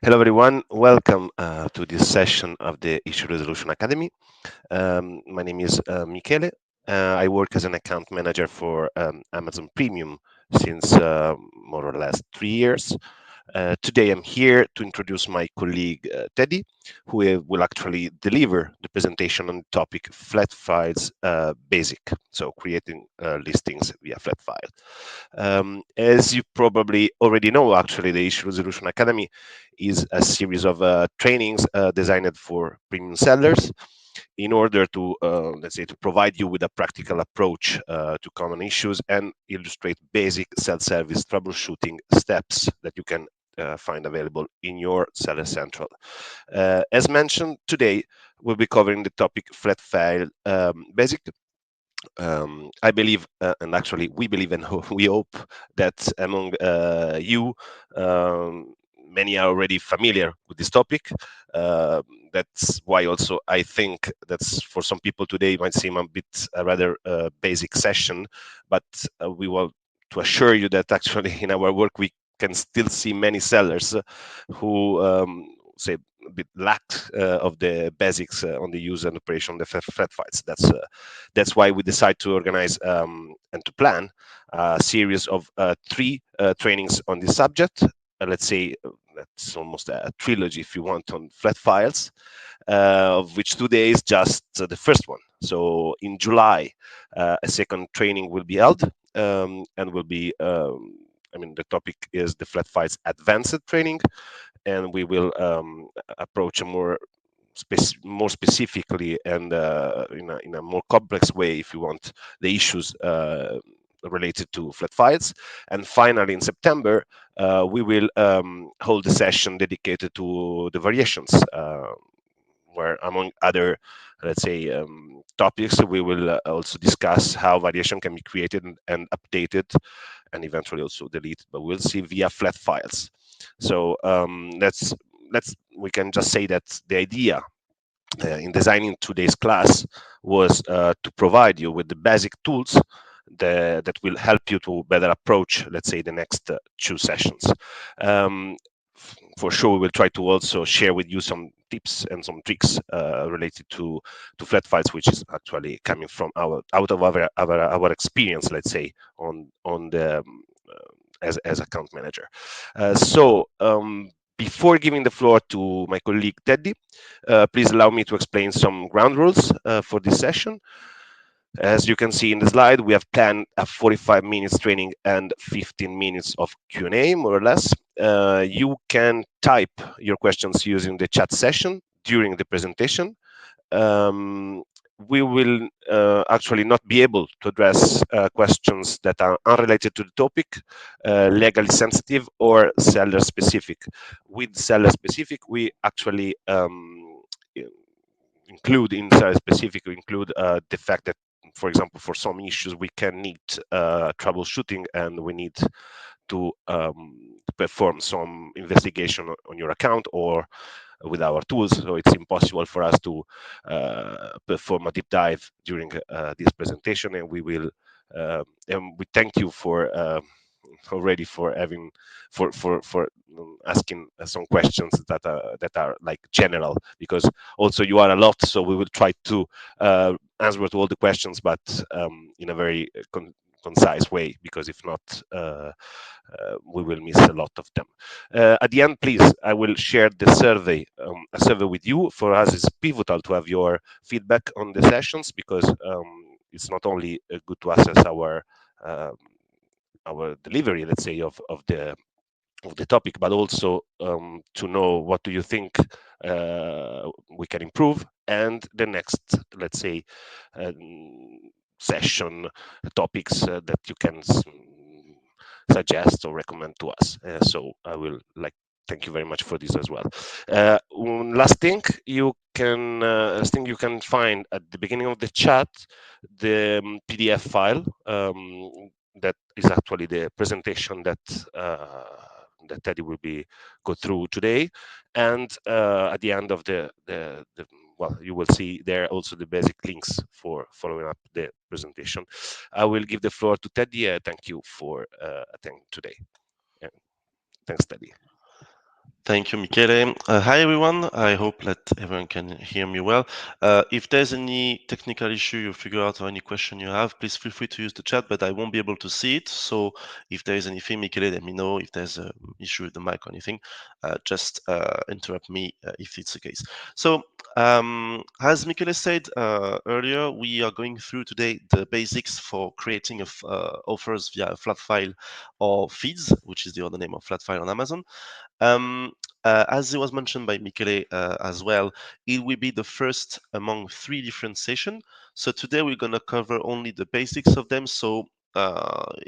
Hello, everyone. Welcome to this session of the Issue Resolution Academy. My name is Michele. I work as an account manager for Amazon Premium since more or less 3 years. Today, I'm here to introduce my colleague Teddy, who will actually deliver the presentation on the topic Flat Files Basic, so creating listings via flat file. As you probably already know, actually, the Issue Resolution Academy is a series of trainings designed for premium sellers in order to, let's say, to provide you with a practical approach to common issues and illustrate basic self-service troubleshooting steps that you can find available in your Seller Central. As mentioned, today we'll be covering the topic flat file basic. I believe, and actually we believe and we hope that among you, many are already familiar with this topic. Uh, that's why also I think that's for some people today might seem a bit a rather basic session, but we want to assure you that actually in our work we can still see many sellers who say a bit lack of the basics on the use and operation of the flat files. That's why we decide to organize and to plan a series of three trainings on this subject. Let's say that's almost a trilogy, if you want, on flat files, of which today is just the first one. So in July, a second training will be held and will be. I mean, the topic is the flat files advanced training, and we will approach a more specifically and in a more complex way, if you want, the issues related to flat files. And finally, in September, we will hold a session dedicated to the variations, where, among other, let's say, topics, we will also discuss how variation can be created and updated and eventually also deleted, but we'll see via flat files. So let's we can just say that the idea in designing today's class was to provide you with the basic tools that will help you to better approach, let's say, the next two sessions. Um, for sure, we will try to also share with you some tips and some tricks related to flat files, which is actually coming from out of our experience, let's say, on the as account manager. Before giving the floor to my colleague Teddy, please allow me to explain some ground rules for this session. As you can see in the slide, we have planned a 45 minutes training and 15 minutes of Q&A, more or less. You can type your questions using the chat session during the presentation. Um, we will actually not be able to address questions that are unrelated to the topic, legally sensitive, or seller specific. With seller specific, we actually include in seller specific, we include the fact that, for example, for some issues we can need troubleshooting and we need to perform some investigation on your account or with our tools. So it's impossible for us to perform a deep dive during this presentation, and and we thank you for already for having for asking some questions that are like general, because also you are a lot, so we will try to answer to all the questions, but in a very concise way, because if not, we will miss a lot of them. At the end, please, I will share the survey, a survey with you. For us, it's pivotal to have your feedback on the sessions, because it's not only good to assess um, our delivery, let's say, of the topic, but also to know what do you think we can improve, and the next, let's say, session topics that you can suggest or recommend to us. So I will like thank you very much for this as well. Last thing you can find at the beginning of the chat the PDF file that is actually the presentation that Teddy will be go through today, and at the end of the well, you will see there also the basic links for following up the presentation. I will give the floor to Teddy. Thank you for attending today. Yeah, thanks, Teddy. Thank you, Michele. Hi, everyone. I hope that everyone can hear me well. If there's any technical issue you figure out or any question you have, please feel free to use the chat, but I won't be able to see it. So if there is anything, Michele, let me know. If there's an issue with the mic or anything, just interrupt me if it's the case. So as Michele said earlier, we are going through today the basics for creating offers via a flat file or feeds, which is the other name of flat file on Amazon. Um, as it was mentioned by Michele as well, it will be the first among three different sessions. So today we're going to cover only the basics of them. So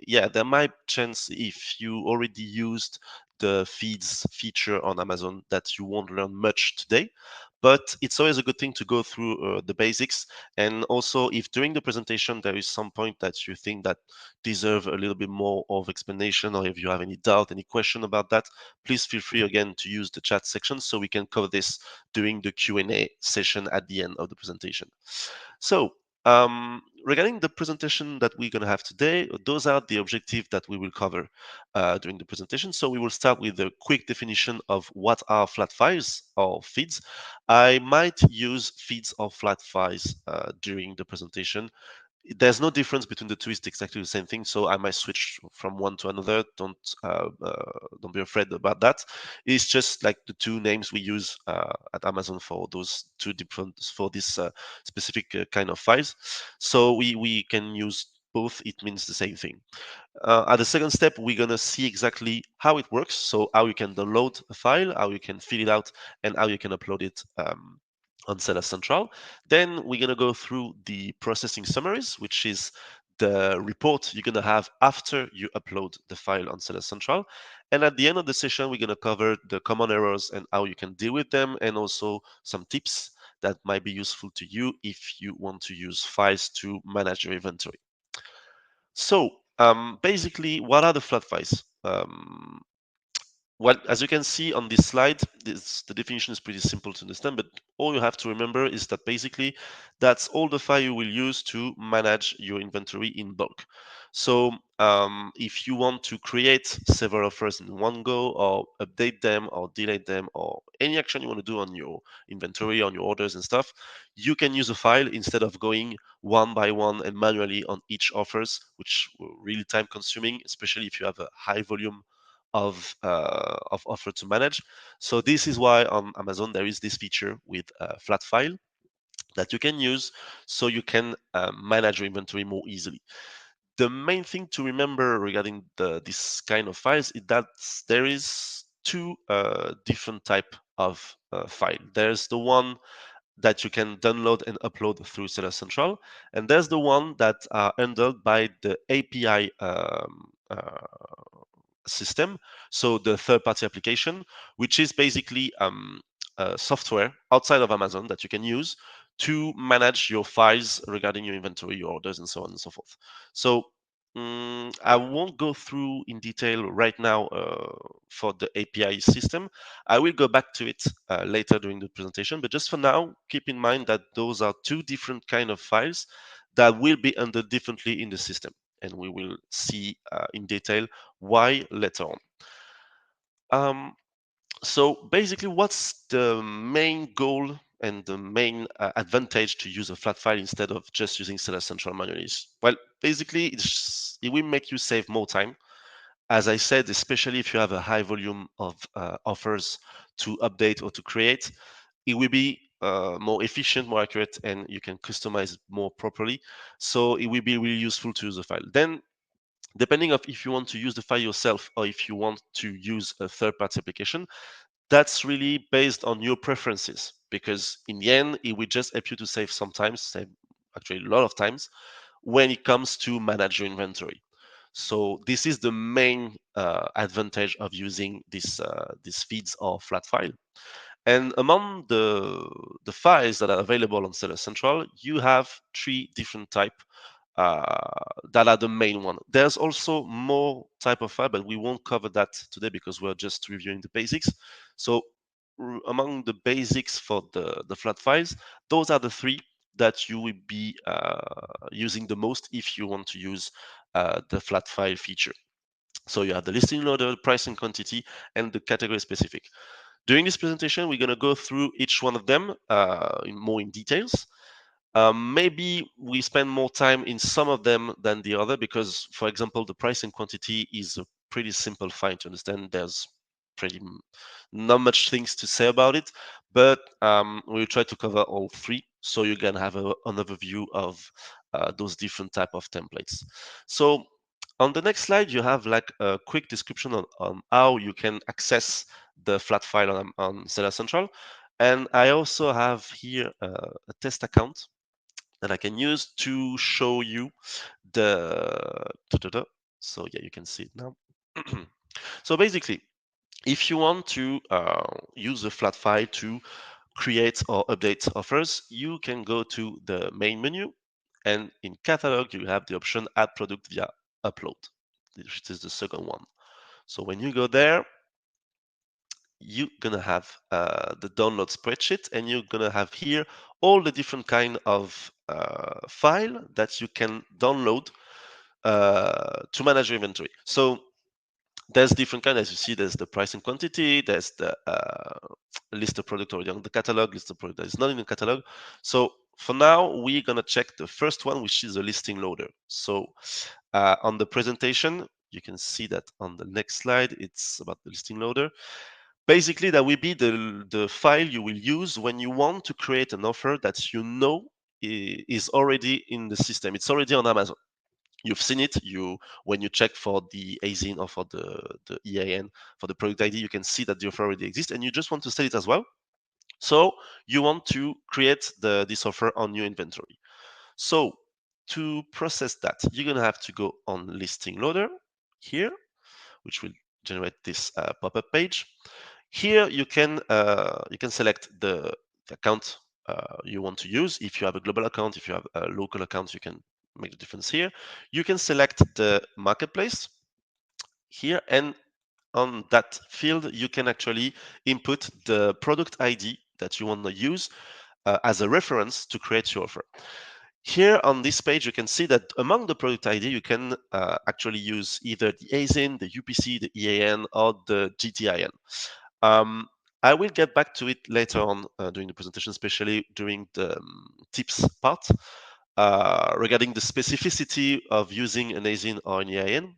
yeah, there might chance if you already used the feeds feature on Amazon that you won't learn much today. But it's always a good thing to go through the basics. And also, if during the presentation there is some point that you think that deserve a little bit more of explanation, or if you have any doubt, any question about that, please feel free again to use the chat section so we can cover this during the Q&A session at the end of the presentation. So regarding the presentation that we're going to have today, those are the objectives that we will cover during the presentation. So we will start with a quick definition of what are flat files or feeds. I might use feeds or flat files during the presentation. There's no difference between the two. It's exactly the same thing. So I might switch from one to another. Don't be afraid about that. It's just like the two names we use at Amazon for those two different for this specific kind of files. So we can use both. It means the same thing. At the second step, we're gonna see exactly how it works. So how you can download a file, how you can fill it out, and how you can upload it on Seller Central. Then we're gonna go through the processing summaries, which is the report you're gonna have after you upload the file on Seller Central. And at the end of the session, we're gonna cover the common errors and how you can deal with them, and also some tips that might be useful to you if you want to use files to manage your inventory. So basically, what are the flat files? Well, as you can see on this slide, the definition is pretty simple to understand, but all you have to remember is that basically that's all the file you will use to manage your inventory in bulk. So if you want to create several offers in one go, or update them, or delete them, or any action you want to do on your inventory, on your orders and stuff, you can use a file instead of going one by one and manually on each offers, which will really time consuming, especially if you have a high volume of offer to manage. So this is why on Amazon there is this feature with a flat file that you can use so you can manage your inventory more easily. The main thing to remember regarding this kind of files is that there is two different type of file. There's the one that you can download and upload through Seller Central, and there's the one that are handled by the API system, so the third-party application, which is basically software outside of Amazon that you can use to manage your files regarding your inventory, your orders, and so on and so forth. So I won't go through in detail right now for the API system. I will go back to it later during the presentation, but just for now, keep in mind that those are two different kind of files that will be handled differently in the system, and we will see in detail why later on. Um, so basically, what's the main goal and the main advantage to use a flat file instead of just using Seller Central manually? Well, basically, it will make you save more time. As I said, especially if you have a high volume of offers to update or to create, it will be more efficient, more accurate, and you can customize more properly. So it will be really useful to use the file. Then depending of if you want to use the file yourself or if you want to use a third-party application, that's really based on your preferences, because in the end it will just help you to save actually a lot of times when it comes to manage your inventory. So this is the main advantage of using these feeds or flat file. And among the files that are available on Seller Central, you have three different type that are the main one. There's also more type of file, but we won't cover that today because we're just reviewing the basics. So among the basics for the flat files, those are the three that you will be using the most if you want to use the flat file feature. So you have the listing order, price and quantity, and the category specific. During this presentation, we're going to go through each one of them more in details. Maybe we spend more time in some of them than the other because, for example, the price and quantity is a pretty simple file to understand. There's pretty not much things to say about it, but we'll try to cover all three so you can have an overview of those different type of templates. So on the next slide, you have like a quick description on how you can access the flat file on Seller Central. And I also have here a test account that I can use to show you the. So yeah, you can see it now. So basically, if you want to use a flat file to create or update offers, you can go to the main menu, and in catalog you have the option add product via upload, which is the second one. So when you go there, you're gonna have the download spreadsheet, and you're gonna have here all the different kind of file that you can download to manage your inventory. So there's different kind, as you see. There's the price and quantity. There's the list of product already on the catalog, list of product that is not in the catalog. So for now, we're gonna check the first one, which is a listing loader. So on the presentation, you can see that on the next slide, it's about the listing loader. Basically, that will be the file you will use when you want to create an offer that you know is already in the system. It's already on Amazon. You've seen it. When you check for the ASIN or for the EAN for the product ID, you can see that the offer already exists, and you just want to sell it as well. So you want to create this offer on your inventory. So to process that, you're gonna have to go on listing loader here, which will generate this pop-up page. Here you can select the account you want to use. If you have a global account, if you have a local account, you can make the difference here. You can select the marketplace here, and on that field, you can actually input the product ID that you want to use as a reference to create your offer. Here on this page, you can see that among the product ID, you can actually use either the ASIN, the UPC, the EAN, or the GTIN. I will get back to it later on during the presentation, especially during the tips part regarding the specificity of using an ASIN or an EAN.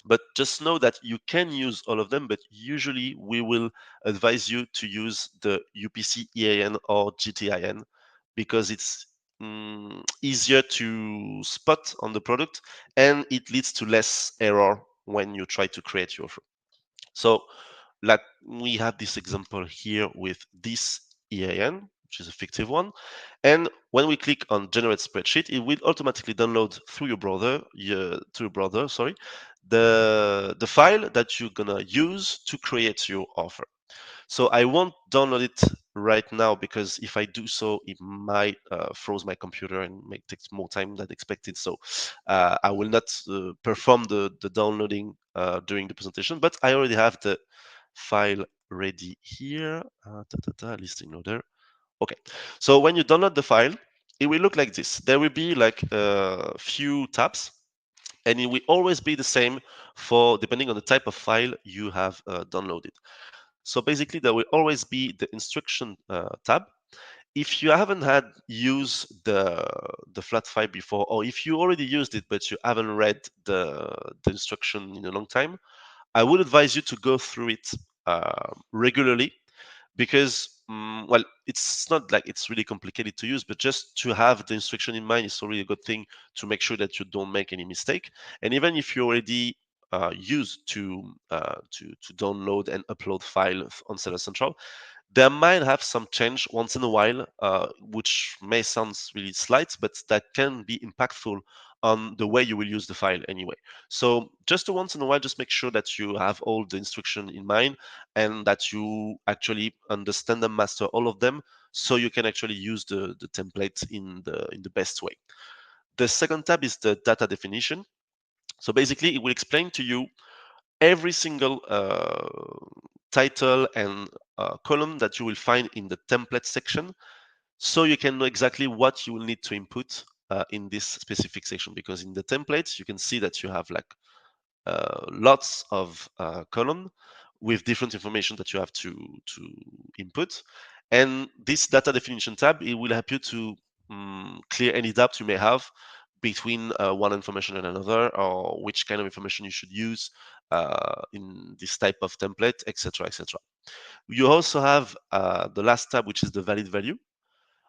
But just know that you can use all of them, but usually we will advise you to use the UPC, EAN, or GTIN because it's easier to spot on the product, and it leads to less error when you try to create your offer. So like we have this example here with this EAN, which is a fictive one. And when we click on generate spreadsheet, it will automatically download through your browser, sorry, the file that you're gonna use to create your offer. So I won't download it right now because if I do so, it might froze my computer and may take more time than expected. So I will not perform the downloading during the presentation, but I already have the file ready here. Listing loader. Okay, so when you download the file, it will look like this. There will be like a few tabs, and it will always be the same for depending on the type of file you have downloaded. So basically, there will always be the instruction tab. If you haven't had used the flat file before, or if you already used it but you haven't read the instruction in a long time, I would advise you to go through it regularly because well, it's not like it's really complicated to use, but just to have the instruction in mind is already a good thing to make sure that you don't make any mistake. And even if you already used to download and upload file on Seller Central, there might have some change once in a while, which may sound really slight, but that can be impactful on the way you will use the file anyway. So just once in a while, just make sure that you have all the instruction in mind and that you actually understand and master all of them so you can actually use the template in the best way. The second tab is the data definition. So basically, it will explain to you every single title and column that you will find in the template section so you can know exactly what you will need to input in this specific section, because in the templates you can see that you have like lots of column with different information that you have to input. And this data definition tab, it will help you to clear any doubts you may have between one information and another, or which kind of information you should use in this type of template, etc., etc. You also have the last tab, which is the valid value.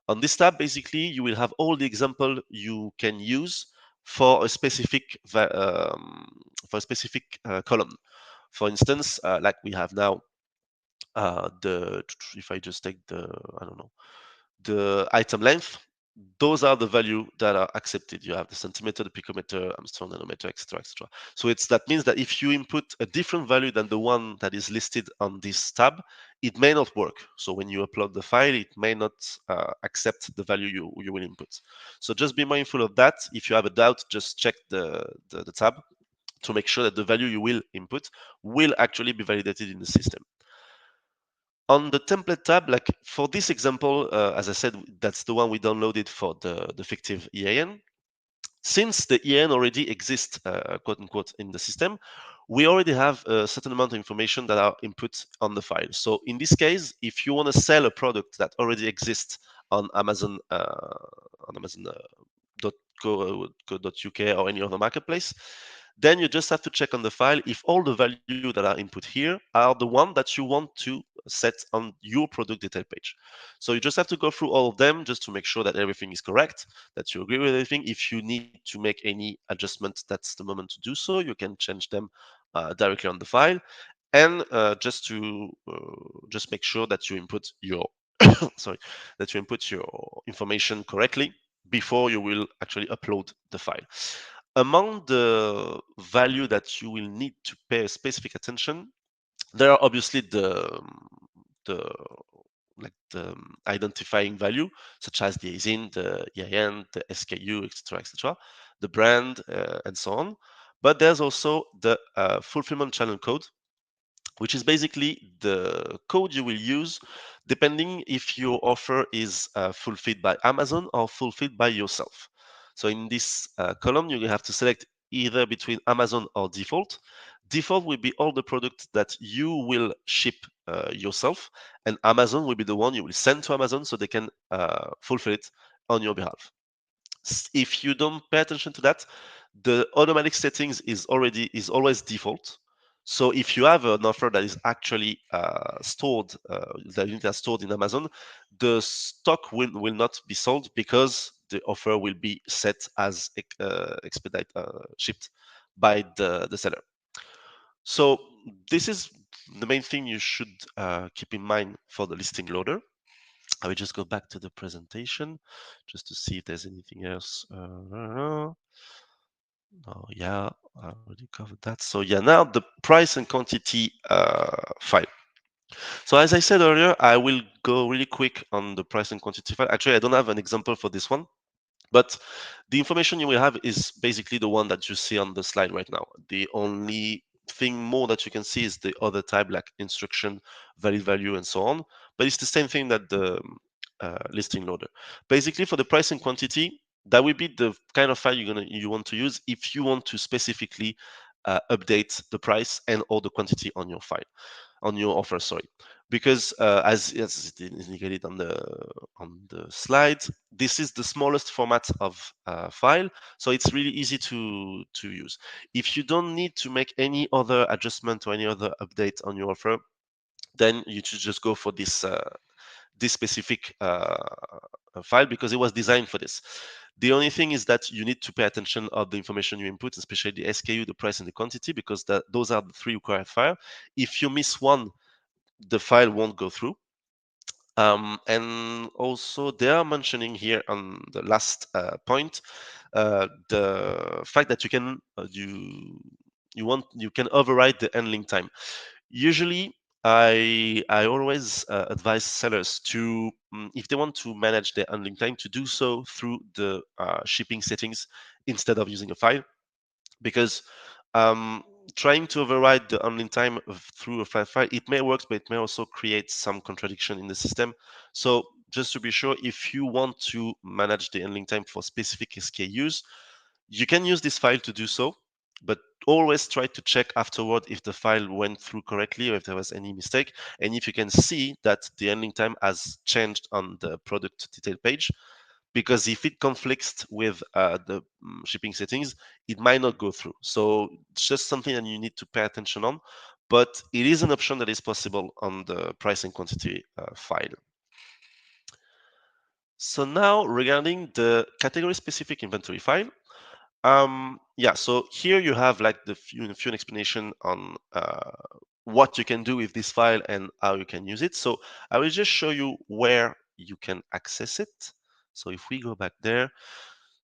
On this tab, basically, you will have all the example you can use for a specific column. For instance, like we have now, the if I just take the, I don't know, the item length, those are the value that are accepted. You have the centimeter, the picometer, Armstrong nanometer, etc., etc. So that means that if you input a different value than the one that is listed on this tab, it may not work. So when you upload the file, it may not accept the value you will input. So just be mindful of that. If you have a doubt, just check the tab to make sure that the value you will input will actually be validated in the system. On the template tab, like for this example, as I said, that's the one we downloaded for the fictive EAN. Since the EAN already exists, quote unquote, in the system, we already have a certain amount of information that are input on the file. So in this case, if you want to sell a product that already exists on Amazon, .co.uk or any other marketplace, then you just have to check on the file if all the value that are input here are the one that you want to set on your product detail page. So you just have to go through all of them just to make sure that everything is correct, that you agree with everything. If you need to make any adjustments, that's the moment to do so. You can change them directly on the file, and just make sure that you input your sorry, that you input your information correctly before you will actually upload the file. Among the value that you will need to pay specific attention, there are obviously the the identifying value, such as the ASIN, the EIN, the SKU, etc., etc., the brand, and so on. But there's also the fulfillment channel code, which is basically the code you will use depending if your offer is fulfilled by Amazon or fulfilled by yourself. So in this column, you will have to select either between Amazon or default. Default will be all the products that you will ship yourself, and Amazon will be the one you will send to Amazon so they can fulfill it on your behalf. If you don't pay attention to that, the automatic settings is always default. So if you have an offer that is actually stored, that unit is stored in Amazon, the stock will not be sold because the offer will be set as expedite shipped by the seller. So this is the main thing you should keep in mind for the listing loader. I will just go back to the presentation just to see if there's anything else. Oh, yeah, I already covered that. So yeah, now the price and quantity file. So as I said earlier, I will go really quick on the price and quantity file. Actually, I don't have an example for this one, but the information you will have is basically the one that you see on the slide right now. The only thing more that you can see is the other type, like instruction, valid value, and so on. But it's the same thing that the listing loader. Basically, for the price and quantity, that will be the kind of file you want to use if you want to specifically update the price and or the quantity on your file, on your offer. Sorry, because as it is indicated on the slide, this is the smallest format of file, so it's really easy to use. If you don't need to make any other adjustment or any other update on your offer, then you should just go for this specific file because it was designed for this. The only thing is that you need to pay attention of the information you input, especially the SKU, the price, and the quantity, because those are the three required files. If you miss one, the file won't go through. And also, they are mentioning here on the last point the fact that you can override the handling time. Usually, I always advise sellers to, if they want to manage their handling time, to do so through the shipping settings instead of using a file, because um, trying to override the handling time through a file, it may work, but it may also create some contradiction in the system. So just to be sure, if you want to manage the handling time for specific SKUs, you can use this file to do so. but always try to check afterward if the file went through correctly or if there was any mistake. And if you can see that the ending time has changed on the product detail page, because if it conflicts with the shipping settings, it might not go through. So it's just something that you need to pay attention on, but it is an option that is possible on the price and quantity file. So now regarding the category specific inventory file, yeah, so here you have like the few explanation on what you can do with this file and how you can use it. So I will just show you where you can access it. So if we go back there,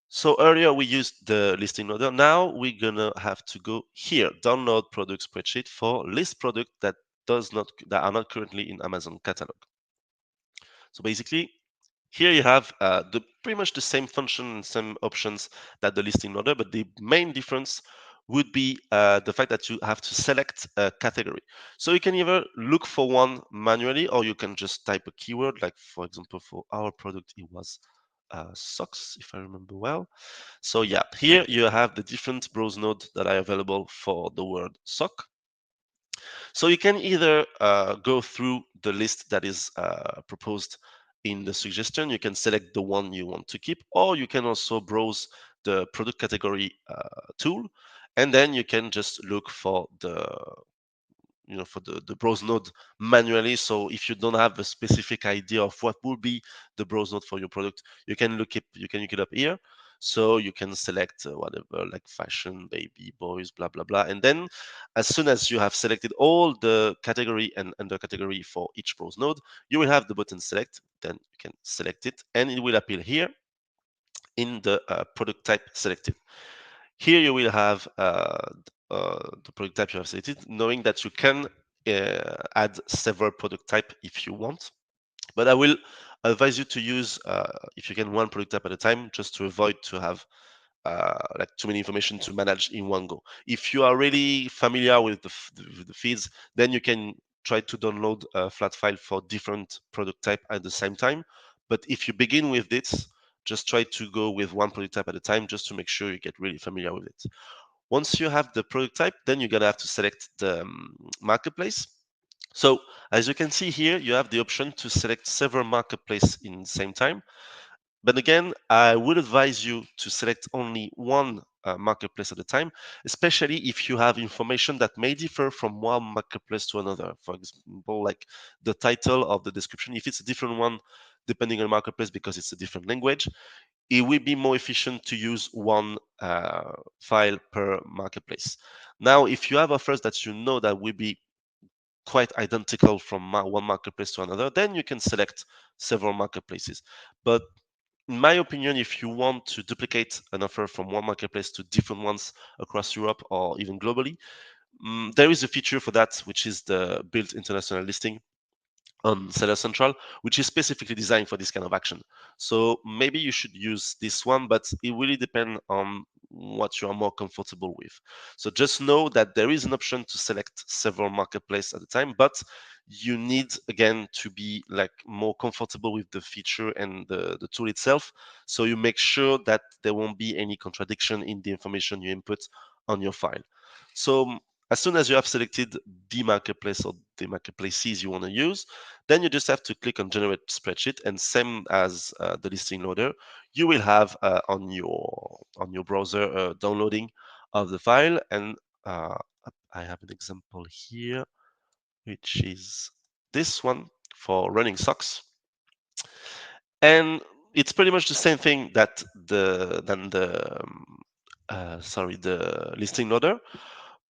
so earlier we used the listing loader. Now we're gonna have to go here, download product spreadsheet for list product that are not currently in Amazon catalog. So basically, here you have the pretty much the same function and same options that the listing loader, but the main difference would be the fact that you have to select a category. So you can either look for one manually, or you can just type a keyword. Like for example, for our product, it was socks, if I remember well. So yeah, here you have the different browse nodes that are available for the word sock. So you can either go through the list that is proposed in the suggestion. You can select the one you want to keep, or you can also browse the product category tool, and then you can just look for the browse node manually. So if you don't have a specific idea of what will be the browse node for your product, you can look it up here. So you can select whatever, like fashion, baby, boys, blah blah blah, and then as soon as you have selected all the category and under category for each browse node, you will have the button select. Then you can select it, and it will appear here in the product type selected. Here you will have the product type you have selected, knowing that you can add several product type if you want. But I will advise you to use, if you can, one product type at a time, just to avoid to have like too many information to manage in one go. If you are really familiar with the feeds, then you can try to download a flat file for different product type at the same time. But if you begin with this, just try to go with one product type at a time, just to make sure you get really familiar with it. Once you have the product type, then you're gonna have to select the marketplace. So as you can see here, you have the option to select several marketplace in the same time. But again, I would advise you to select only one marketplace at a time, especially if you have information that may differ from one marketplace to another. For example, like the title of the description, if it's a different one depending on the marketplace because it's a different language, it will be more efficient to use one file per marketplace. Now, if you have offers that you know that will be quite identical from one marketplace to another, then you can select several marketplaces. But in my opinion, if you want to duplicate an offer from one marketplace to different ones across Europe or even globally, there is a feature for that, which is the built international listing on Seller Central, which is specifically designed for this kind of action. So maybe you should use this one, but it really depends on what you are more comfortable with. So just know that there is an option to select several marketplaces at a time, but you need again to be like more comfortable with the feature and the tool itself. So you make sure that there won't be any contradiction in the information you input on your file. So as soon as you have selected the marketplace or the marketplaces you want to use, then you just have to click on generate spreadsheet, and same as the listing loader, you will have on your browser downloading of the file. And uh, I have an example here, which is this one for running socks, and it's pretty much the same thing that the listing loader,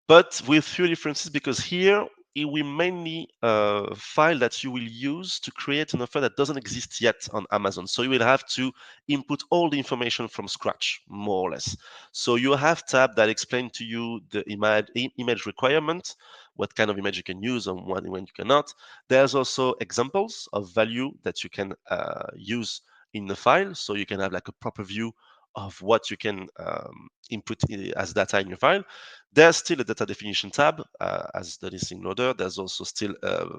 but with few differences, because here it will mainly file that you will use to create an offer that doesn't exist yet on Amazon. So you will have to input all the information from scratch, more or less. So you have tab that explain to you the image requirement, what kind of image you can use and when you cannot. There's also examples of value that you can use in the file, so you can have like a proper view of what you can input as data in your file. There's still a data definition tab as the listing loader. There's also still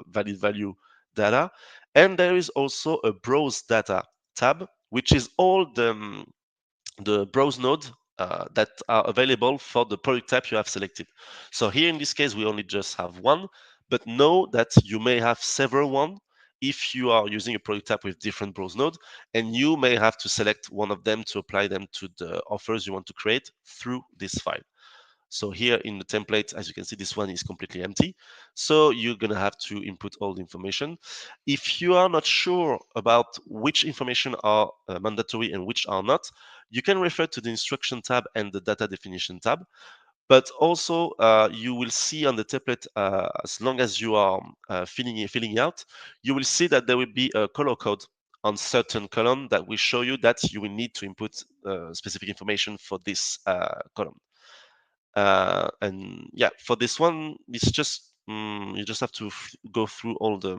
valid value data. And there is also a browse data tab, which is all the browse node that are available for the product type you have selected. So here in this case, we only just have one, but know that you may have several one if you are using a product type with different browse nodes, and you may have to select one of them to apply them to the offers you want to create through this file. So here in the template, as you can see, this one is completely empty. So you're going to have to input all the information. If you are not sure about which information are mandatory and which are not, you can refer to the instruction tab and the data definition tab. But also, you will see on the template, as long as you are filling out, you will see that there will be a color code on certain column that will show you that you will need to input specific information for this column. And yeah, for this one, it's just you just have to go through all the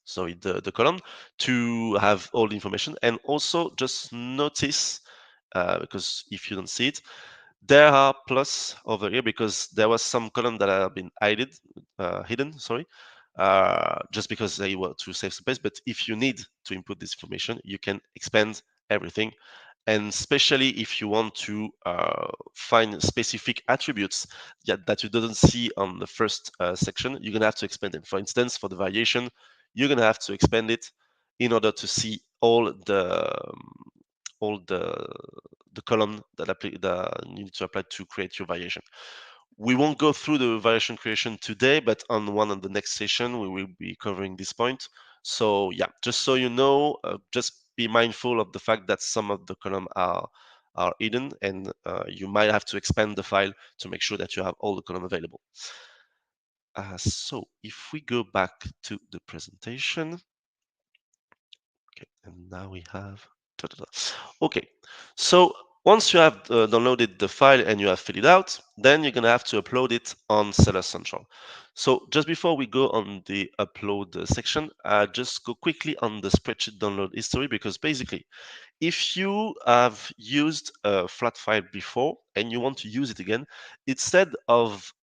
sorry the column to have all the information, and also just notice because if you don't see it, there are plus over here because there was some column that have been hidden, sorry, just because they were to save space. But if you need to input this information, you can expand everything. And especially if you want to find specific attributes that you didn't see on the first section, you're gonna have to expand them. For instance, for the variation, you're gonna have to expand it in order to see all the column that you need to apply to create your variation. We won't go through the variation creation today, but on one of the next session, we will be covering this point. So yeah, just so you know, just be mindful of the fact that some of the column are hidden, and you might have to expand the file to make sure that you have all the column available. So if we go back to the presentation, okay, and now we have. Okay, so once you have downloaded the file and you have filled it out, then you're gonna have to upload it on Seller Central. So just before we go on the upload section, just go quickly on the spreadsheet download history, because basically if you have used a flat file before and you want to use it again, instead of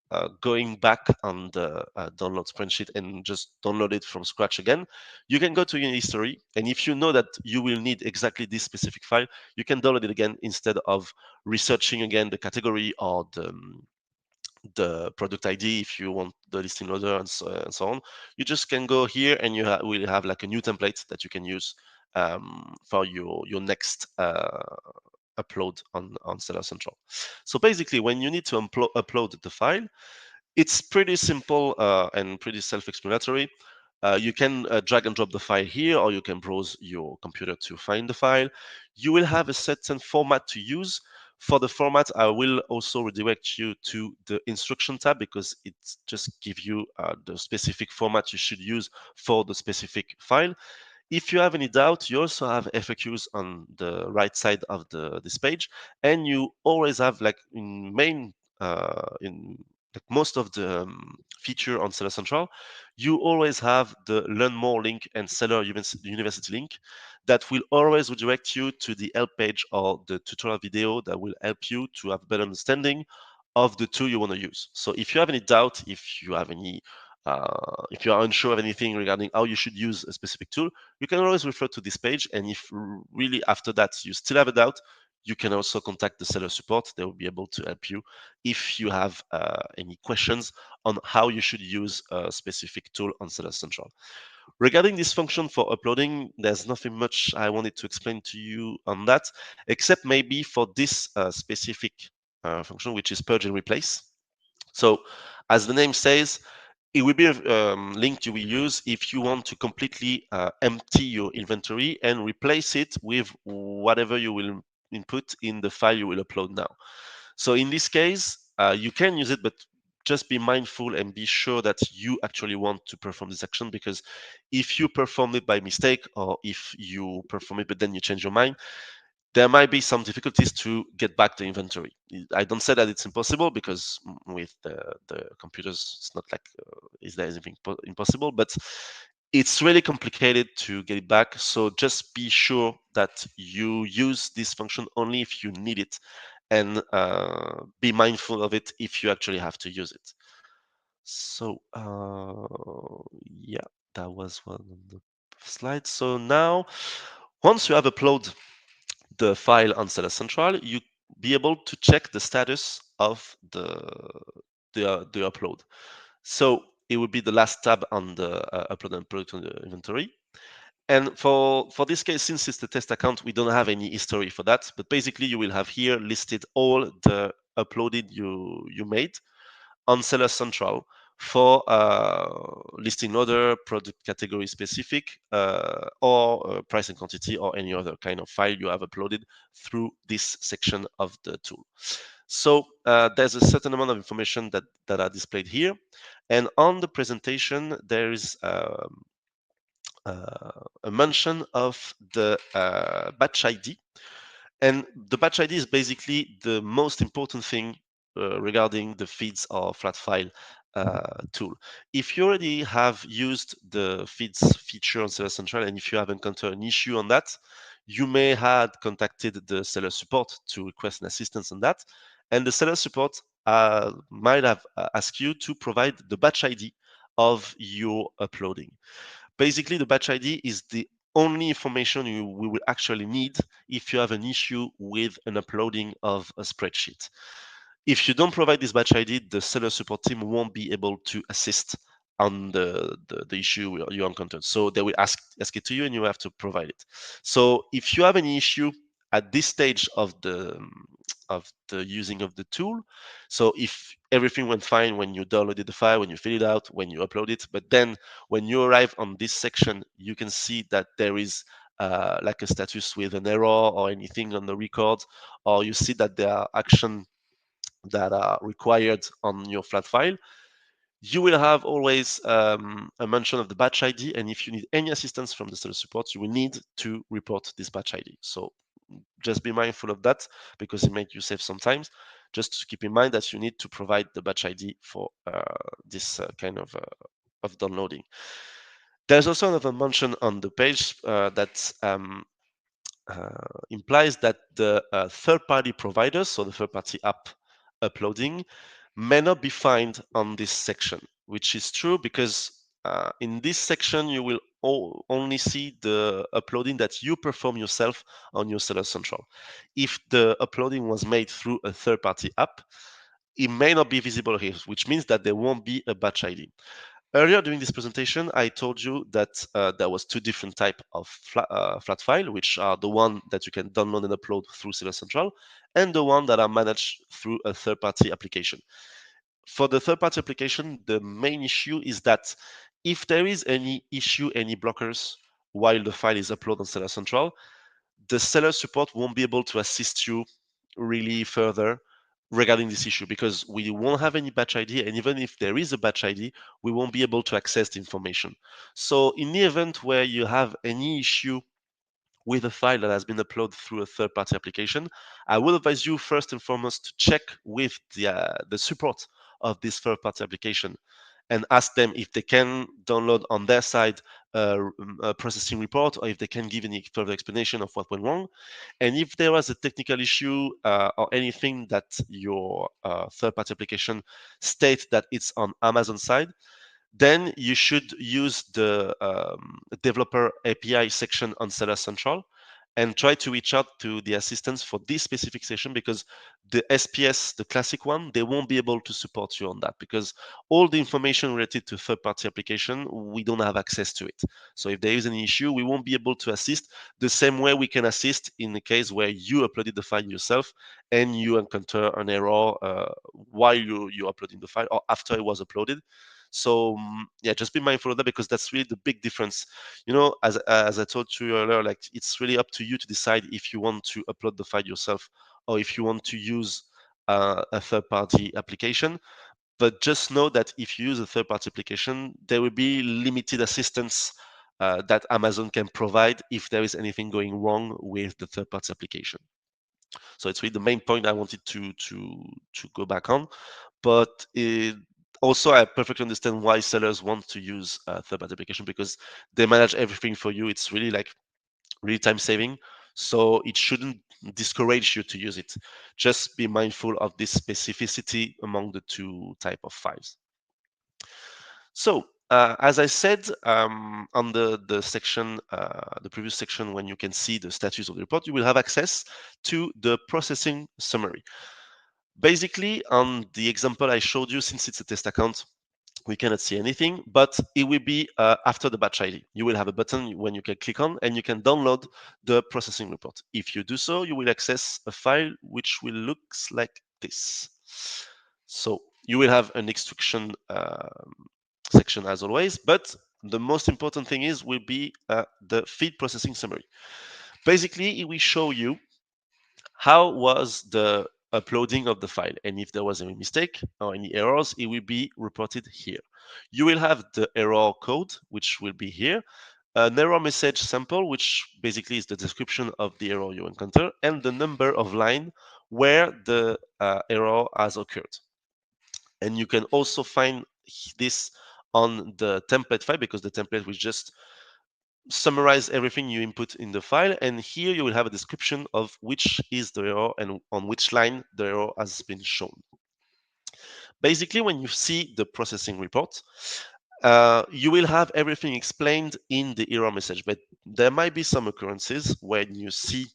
going back on the download spreadsheet and just download it from scratch again, you can go to your history. And if you know that you will need exactly this specific file, you can download it again instead of researching again the category or the product ID if you want the listing order and so on. You just can go here and you will have like a new template that you can use for your next upload on Seller Central. So basically, when you need to upload the file, it's pretty simple and pretty self-explanatory. You can drag and drop the file here, or you can browse your computer to find the file. You will have a certain format to use. For the format, I will also redirect you to the instruction tab, because it just gives you the specific format you should use for the specific file. If you have any doubt, you also have FAQs on the right side of this page, and you always have, like in like most of the feature on Seller Central, you always have the Learn More link and Seller University link that will always redirect you to the help page or the tutorial video that will help you to have better understanding of the tool you want to use. So if you have any doubt, if you are unsure of anything regarding how you should use a specific tool, you can always refer to this page. And if really after that you still have a doubt, you can also contact the seller support. They will be able to help you if you have any questions on how you should use a specific tool on Seller Central. Regarding this function for uploading, there's nothing much I wanted to explain to you on that, except maybe for this specific function, which is purge and replace. So as the name says, it will be a link you will use if you want to completely empty your inventory and replace it with whatever you will input in the file you will upload now. So in this case, you can use it, but just be mindful and be sure that you actually want to perform this action, because if you perform it by mistake, or if you perform it but then you change your mind, there might be some difficulties to get back the inventory. I don't say that it's impossible, because with the computers, it's not like is there anything impossible, but it's really complicated to get it back. So just be sure that you use this function only if you need it, and be mindful of it if you actually have to use it. So yeah, that was one of the slides. So now, once you have uploaded the file on Seller Central, you be able to check the status of the upload. So it would be the last tab on the upload and product inventory. And for this case, since it's the test account, we don't have any history for that. But basically, you will have here listed all the uploaded you made on Seller Central for listing order, product category specific, or price and quantity, or any other kind of file you have uploaded through this section of the tool. So there's a certain amount of information that are displayed here. And on the presentation, there is a mention of the batch ID. And the batch ID is basically the most important thing regarding the feeds or flat file tool. If you already have used the feeds feature on Seller Central, and if you have encountered an issue on that, you may have contacted the seller support to request an assistance on that. And the seller support might have asked you to provide the batch ID of your uploading. Basically, the batch ID is the only information we will actually need if you have an issue with an uploading of a spreadsheet. If you don't provide this batch ID, the seller support team won't be able to assist on the issue you encountered. So they will ask it to you and you have to provide it. So if you have any issue at this stage of the using of the tool, so if everything went fine when you downloaded the file, when you fill it out, when you upload it, but then when you arrive on this section, you can see that there is like a status with an error or anything on the record, or you see that there are action that are required on your flat file, you will have always a mention of the batch ID. And if you need any assistance from the seller support, you will need to report this batch ID. So just be mindful of that because it makes you save some time. Just to keep in mind that you need to provide the batch ID for this kind of downloading. There's also another mention on the page that implies that the third-party providers, so the third-party app uploading, may not be found on this section, which is true because in this section you will only see the uploading that you perform yourself on your Seller Central. If the uploading was made through a third-party app, it may not be visible here, which means that there won't be a batch ID. Earlier during this presentation, I told you that there was two different type of flat file, which are the one that you can download and upload through Seller Central, and the one that are managed through a third-party application. For the third-party application, the main issue is that if there is any issue, any blockers while the file is uploaded on Seller Central, the seller support won't be able to assist you really further regarding this issue because we won't have any batch ID, and even if there is a batch ID, we won't be able to access the information. So in the event where you have any issue with a file that has been uploaded through a third-party application, I would advise you first and foremost to check with the support of this third-party application and ask them if they can download on their side a processing report or if they can give any further explanation of what went wrong. And if there was a technical issue or anything that your third-party application states that it's on Amazon side, then you should use the developer API section on Seller Central and try to reach out to the assistants for this specific session because the SPS, the classic one, they won't be able to support you on that because all the information related to third-party application, we don't have access to it. So if there is an issue, we won't be able to assist the same way we can assist in the case where you uploaded the file yourself and you encounter an error while you're uploading the file or after it was uploaded. So yeah, just be mindful of that because that's really the big difference. You know, as I told you earlier, like it's really up to you to decide if you want to upload the file yourself or if you want to use a third-party application. But just know that if you use a third-party application, there will be limited assistance that Amazon can provide if there is anything going wrong with the third-party application. So it's really the main point I wanted to go back on. But also, I perfectly understand why sellers want to use third-party application because they manage everything for you. It's really like really time saving. So it shouldn't discourage you to use it. Just be mindful of this specificity among the two type of files. So as I said on the section, the previous section, when you can see the status of the report, you will have access to the processing summary. Basically, on the example I showed you, since it's a test account, we cannot see anything, but it will be after the batch ID. You will have a button when you can click on, and you can download the processing report. If you do so, you will access a file which will looks like this. So you will have an instruction section as always, but the most important thing is will be the feed processing summary. Basically, it will show you how was the uploading of the file, and if there was any mistake or any errors, it will be reported here. You will have the error code, which will be here, an error message sample, which basically is the description of the error you encounter, and the number of line where the error has occurred. And you can also find this on the template file, because the template will just summarize everything you input in the file, and here you will have a description of which is the error and on which line the error has been shown. Basically, when you see the processing report, you will have everything explained in the error message, but there might be some occurrences when you see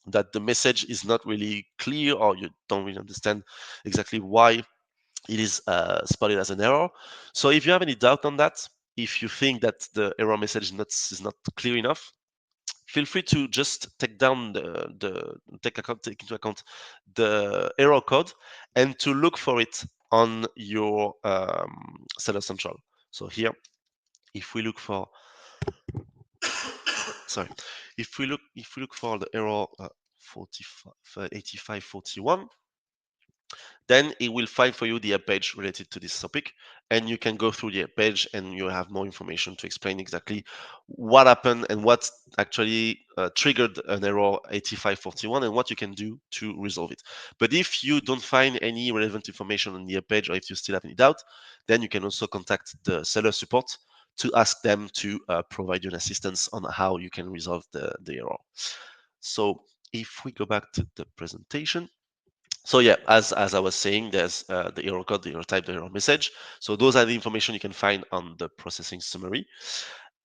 that the message is not really clear, or you don't really understand exactly why it is spotted as an error. So if you have any doubt on that, if you think that the error message is not clear enough, feel free to just take down take into account the error code and to look for it on your Seller Central. So here, if we look for, sorry, if we look for the error 8541, then it will find for you the app page related to this topic, and you can go through the app page and you have more information to explain exactly what happened and what actually triggered an error 8541 and what you can do to resolve it. But if you don't find any relevant information on the app page, or if you still have any doubt, then you can also contact the seller support to ask them to provide you an assistance on how you can resolve the error. So if we go back to the presentation, so yeah, as I was saying, there's the error code, the error type, the error message. So those are the information you can find on the processing summary.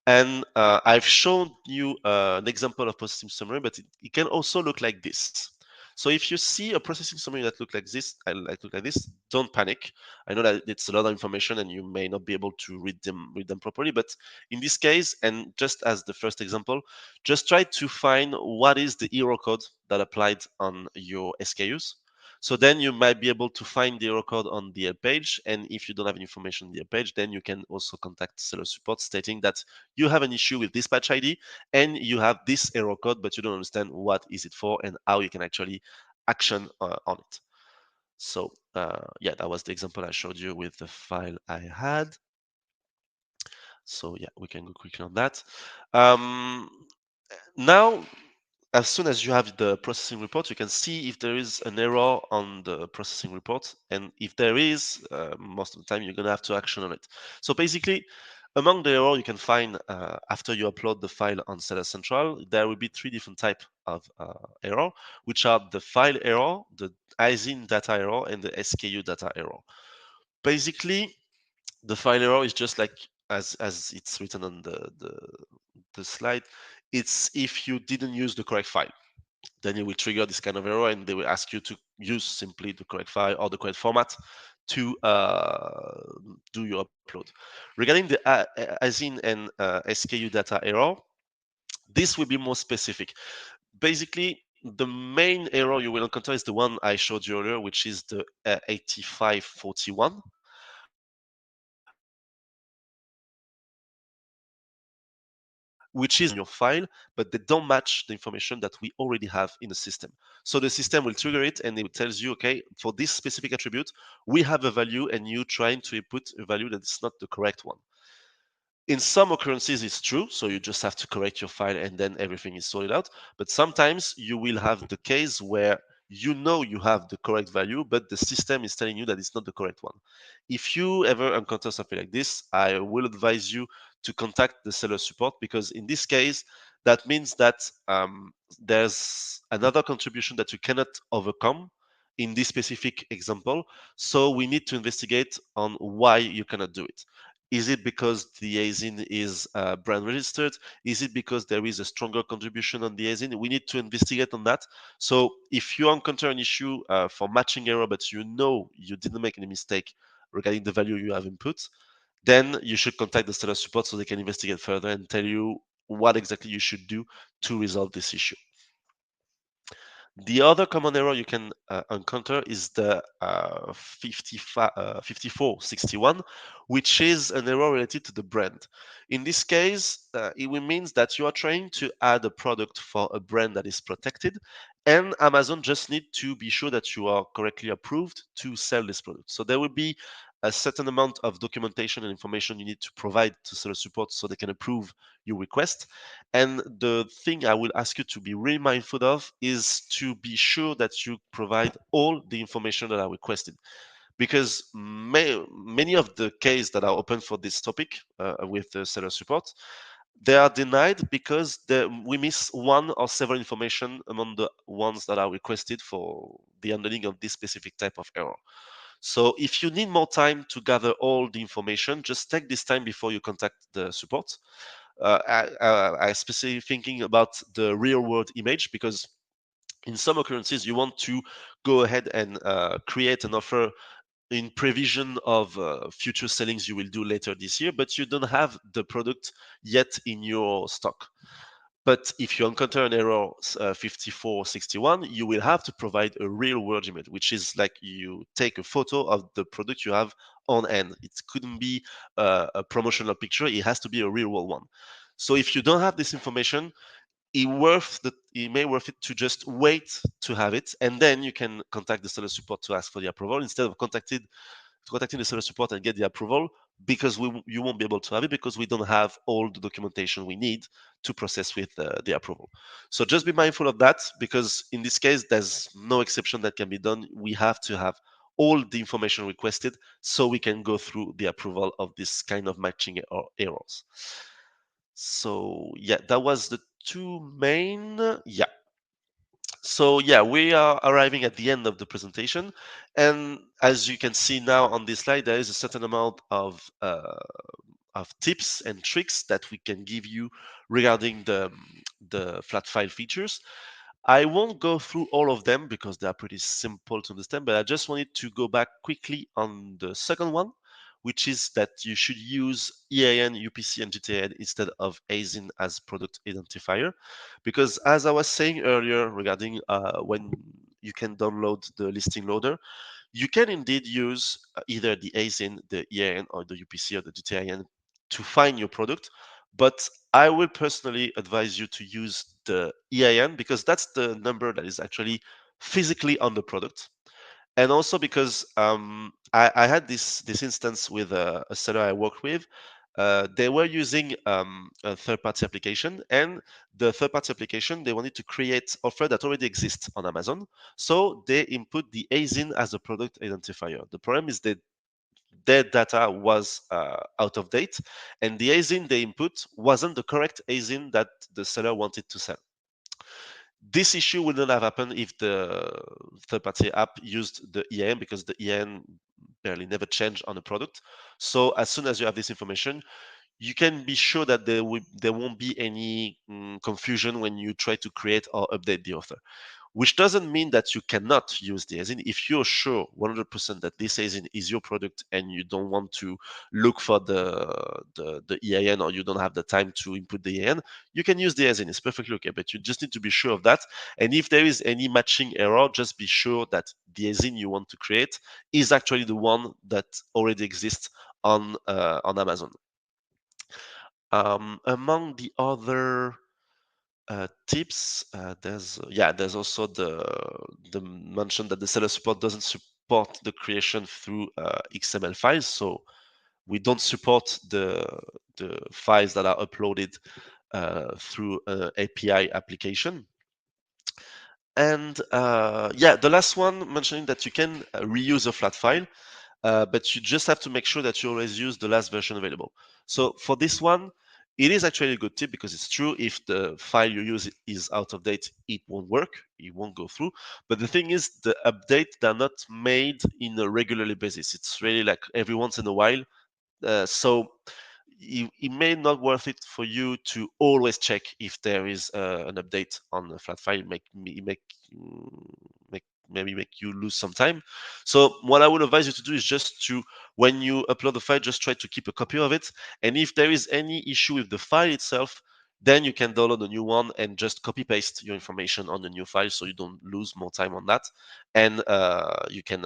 And I've shown you an example of processing summary, but it can also look like this. So if you see a processing summary that look like this, don't panic. I know that it's a lot of information and you may not be able to read them properly, but in this case, and just as the first example, just try to find what is the error code that applied on your SKUs. So then you might be able to find the error code on the help page. And if you don't have any information on the help page, then you can also contact seller support stating that you have an issue with dispatch ID and you have this error code, but you don't understand what is it for and how you can actually action on it. So yeah, that was the example I showed you with the file I had. So yeah, we can go quickly on that. Now, as soon as you have the processing report, you can see if there is an error on the processing report. And if there is, most of the time, you're going to have to action on it. So basically, among the error you can find after you upload the file on Seller Central, there will be three different types of error, which are the file error, the ISIN data error, and the SKU data error. Basically, the file error is just like as it's written on the slide. It's if you didn't use the correct file, then it will trigger this kind of error, and they will ask you to use simply the correct file or the correct format to do your upload. Regarding the ASIN and SKU data error, this will be more specific. Basically, the main error you will encounter is the one I showed you earlier, which is the 8541, which is the error on your file, but they don't match the information that we already have in the system. So the system will trigger it and it tells you, okay, for this specific attribute, we have a value and you trying to input a value that is not the correct one. In some occurrences, it's true, so you just have to correct your file and then everything is sorted out. But sometimes you will have the case where you know you have the correct value, but the system is telling you that it's not the correct one. If you ever encounter something like this, I will advise you to contact the seller support, because in this case, that means that there's another contribution that you cannot overcome in this specific example. So we need to investigate on why you cannot do it. Is it because the ASIN is brand registered? Is it because there is a stronger contribution on the ASIN? We need to investigate on that. So if you encounter an issue for matching error, but you know you didn't make any mistake regarding the value you have input, then you should contact the seller support so they can investigate further and tell you what exactly you should do to resolve this issue. The other common error you can encounter is the 5461, which is an error related to the brand. In this case, it will means that you are trying to add a product for a brand that is protected, and Amazon just need to be sure that you are correctly approved to sell this product. So there will be a certain amount of documentation and information you need to provide to seller support so they can approve your request. And the thing I will ask you to be really mindful of is to be sure that you provide all the information that are requested. Because many of the cases that are open for this topic with the seller support, they are denied because we miss one or several information among the ones that are requested for the handling of this specific type of error. So if you need more time to gather all the information, just take this time before you contact the support. I especially thinking about the real world image because in some occurrences you want to go ahead and create an offer in prevision of future sellings you will do later this year, but you don't have the product yet in your stock. But if you encounter an error 5461, you will have to provide a real world image, which is like you take a photo of the product you have on hand. It couldn't be a promotional picture, it has to be a real world one. So if you don't have this information, it may worth it to just wait to have it, and then you can contact the seller support to ask for the approval instead of contacting the seller support and get the approval, because you won't be able to have it because we don't have all the documentation we need to process with the approval. So just be mindful of that, because in this case there's no exception that can be done. We have to have all the information requested so we can go through the approval of this kind of matching errors. So yeah, that was the two main. Yeah. So yeah, we are arriving at the end of the presentation, and as you can see now on this slide, there is a certain amount of tips and tricks that we can give you regarding the flat file features. I won't go through all of them because they are pretty simple to understand, but I just wanted to go back quickly on the second one, which is that you should use EAN, UPC, and GTN instead of ASIN as product identifier. Because as I was saying earlier regarding when you can download the listing loader, you can indeed use either the ASIN, the EAN, or the UPC or the GTIN to find your product. But I will personally advise you to use the EIN because that's the number that is actually physically on the product. And also because I had this instance with a seller I worked with. They were using a third-party application, and the third-party application, they wanted to create offer that already exists on Amazon. So they input the ASIN as a product identifier. The problem is that their data was out of date, and the ASIN they input wasn't the correct ASIN that the seller wanted to sell. This issue would not have happened if the third-party app used the EAN, because the EAN barely never changed on the product. So as soon as you have this information, you can be sure that there won't be any confusion when you try to create or update the offer. Which doesn't mean that you cannot use the ASIN. If you're sure 100% that this ASIN is your product and you don't want to look for the EIN, or you don't have the time to input the EIN, you can use the ASIN. It's perfectly okay, but you just need to be sure of that. And if there is any matching error, just be sure that the ASIN you want to create is actually the one that already exists on Amazon. Among the other tips, there's also the mention that the seller support doesn't support the creation through XML files, so we don't support the files that are uploaded through API application. And the last one mentioning that you can reuse a flat file, but you just have to make sure that you always use the last version available. So for this one, it is actually a good tip because it's true. If the file you use is out of date, it won't work, it won't go through. But the thing is, the updates, they're not made in a regularly basis. It's really like every once in a while So it may not worth it for you to always check if there is an update on the flat file. Mm, make maybe make you lose some time. So what I would advise you to do is just to, when you upload the file, just try to keep a copy of it. And if there is any issue with the file itself, then you can download a new one and just copy paste your information on the new file, so you don't lose more time on that. And you can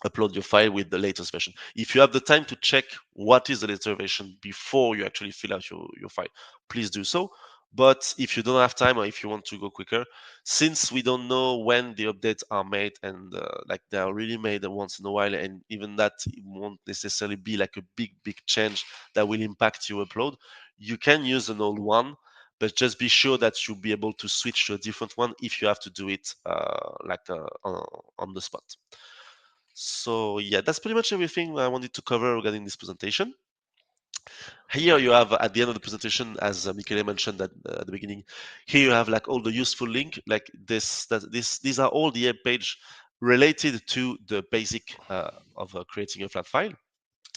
upload your file with the latest version. If you have the time to check what is the latest version before you actually fill out your file, please do so. But if you don't have time, or if you want to go quicker, since we don't know when the updates are made, and like they are really made once in a while, and even that it won't necessarily be like a big change that will impact your upload, you can use an old one, but just be sure that you'll be able to switch to a different one if you have to do it on the spot. So yeah, that's pretty much everything I wanted to cover regarding this presentation. Here you have at the end of the presentation, as Michele mentioned at the beginning, here you have like all the useful link, like these are all the web page related to the basic of creating a flat file.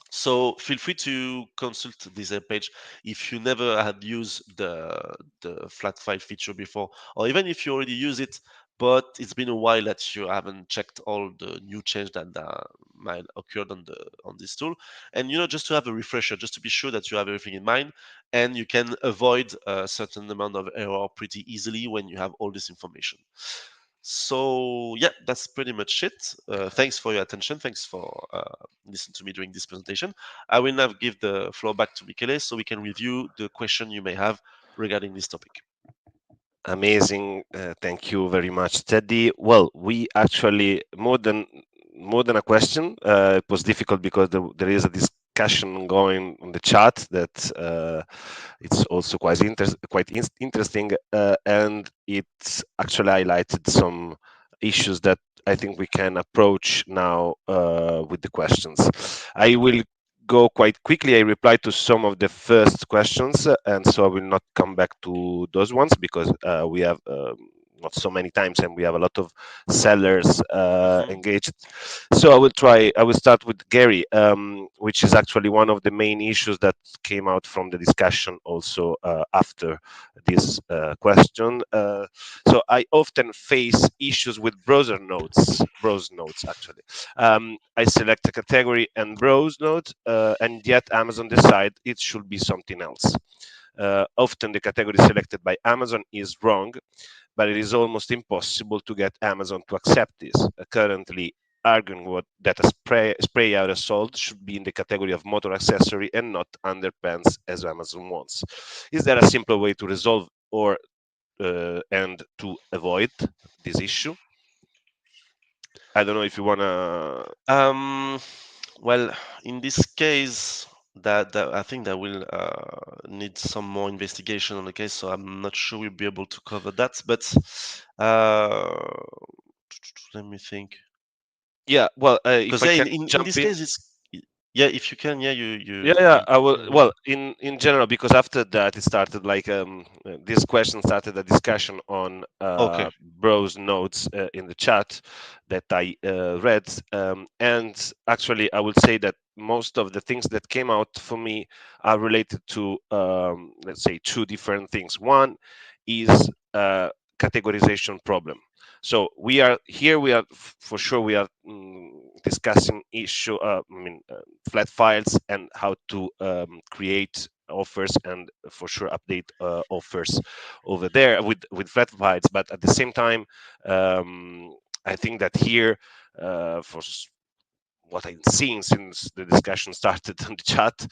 So feel free to consult this page if you never had used the flat file feature before, or even if you already use it, but it's been a while that you haven't checked all the new change that might occurred on this tool, and just to have a refresher, just to be sure that you have everything in mind, and you can avoid a certain amount of error pretty easily when you have all this information. So yeah, that's pretty much it. Thanks for your attention. Thanks for listening to me during this presentation. I will now give the floor back to Michele so we can review the question you may have regarding this topic. Amazing. Thank you very much, Teddy. Well, we actually more than a question. It was difficult because there is a discussion going on the chat that it's also interesting, and it's actually highlighted some issues that I think we can approach now with the questions. I will go quite quickly. I replied to some of the first questions, and so I will not come back to those ones because we have not so many times and we have a lot of sellers Hmm. engaged. So I will try. I will start with Gary, which is actually one of the main issues that came out from the discussion also after this question. So I often face issues with browse nodes actually. I select a category and browse node, and yet Amazon decide it should be something else. Often the category selected by Amazon is wrong, but it is almost impossible to get Amazon to accept this. Currently, arguing that a spray out assault should be in the category of motor accessory and not underpants as Amazon wants. Is there a simple way to resolve or and to avoid this issue? I don't know if you wanna. Um, well, in this case, that I think that will need some more investigation on the case, so I'm not sure we'll be able to cover that. But uh, let me think. Yeah, well, if Because I yeah, can in jump this in. case, yeah, if you can, yeah, Yeah, yeah, I will. Well, in general, because after that it started like this question started a discussion on okay. browse notes in the chat that I read, and actually I would say that most of the things that came out for me are related to let's say two different things. One is categorization problem. So we are here. We are for sure. We are discussing issue. Flat files and how to create offers and for sure update offers over there with flat files. But at the same time, I think that here what I'm seeing since the discussion started on the chat,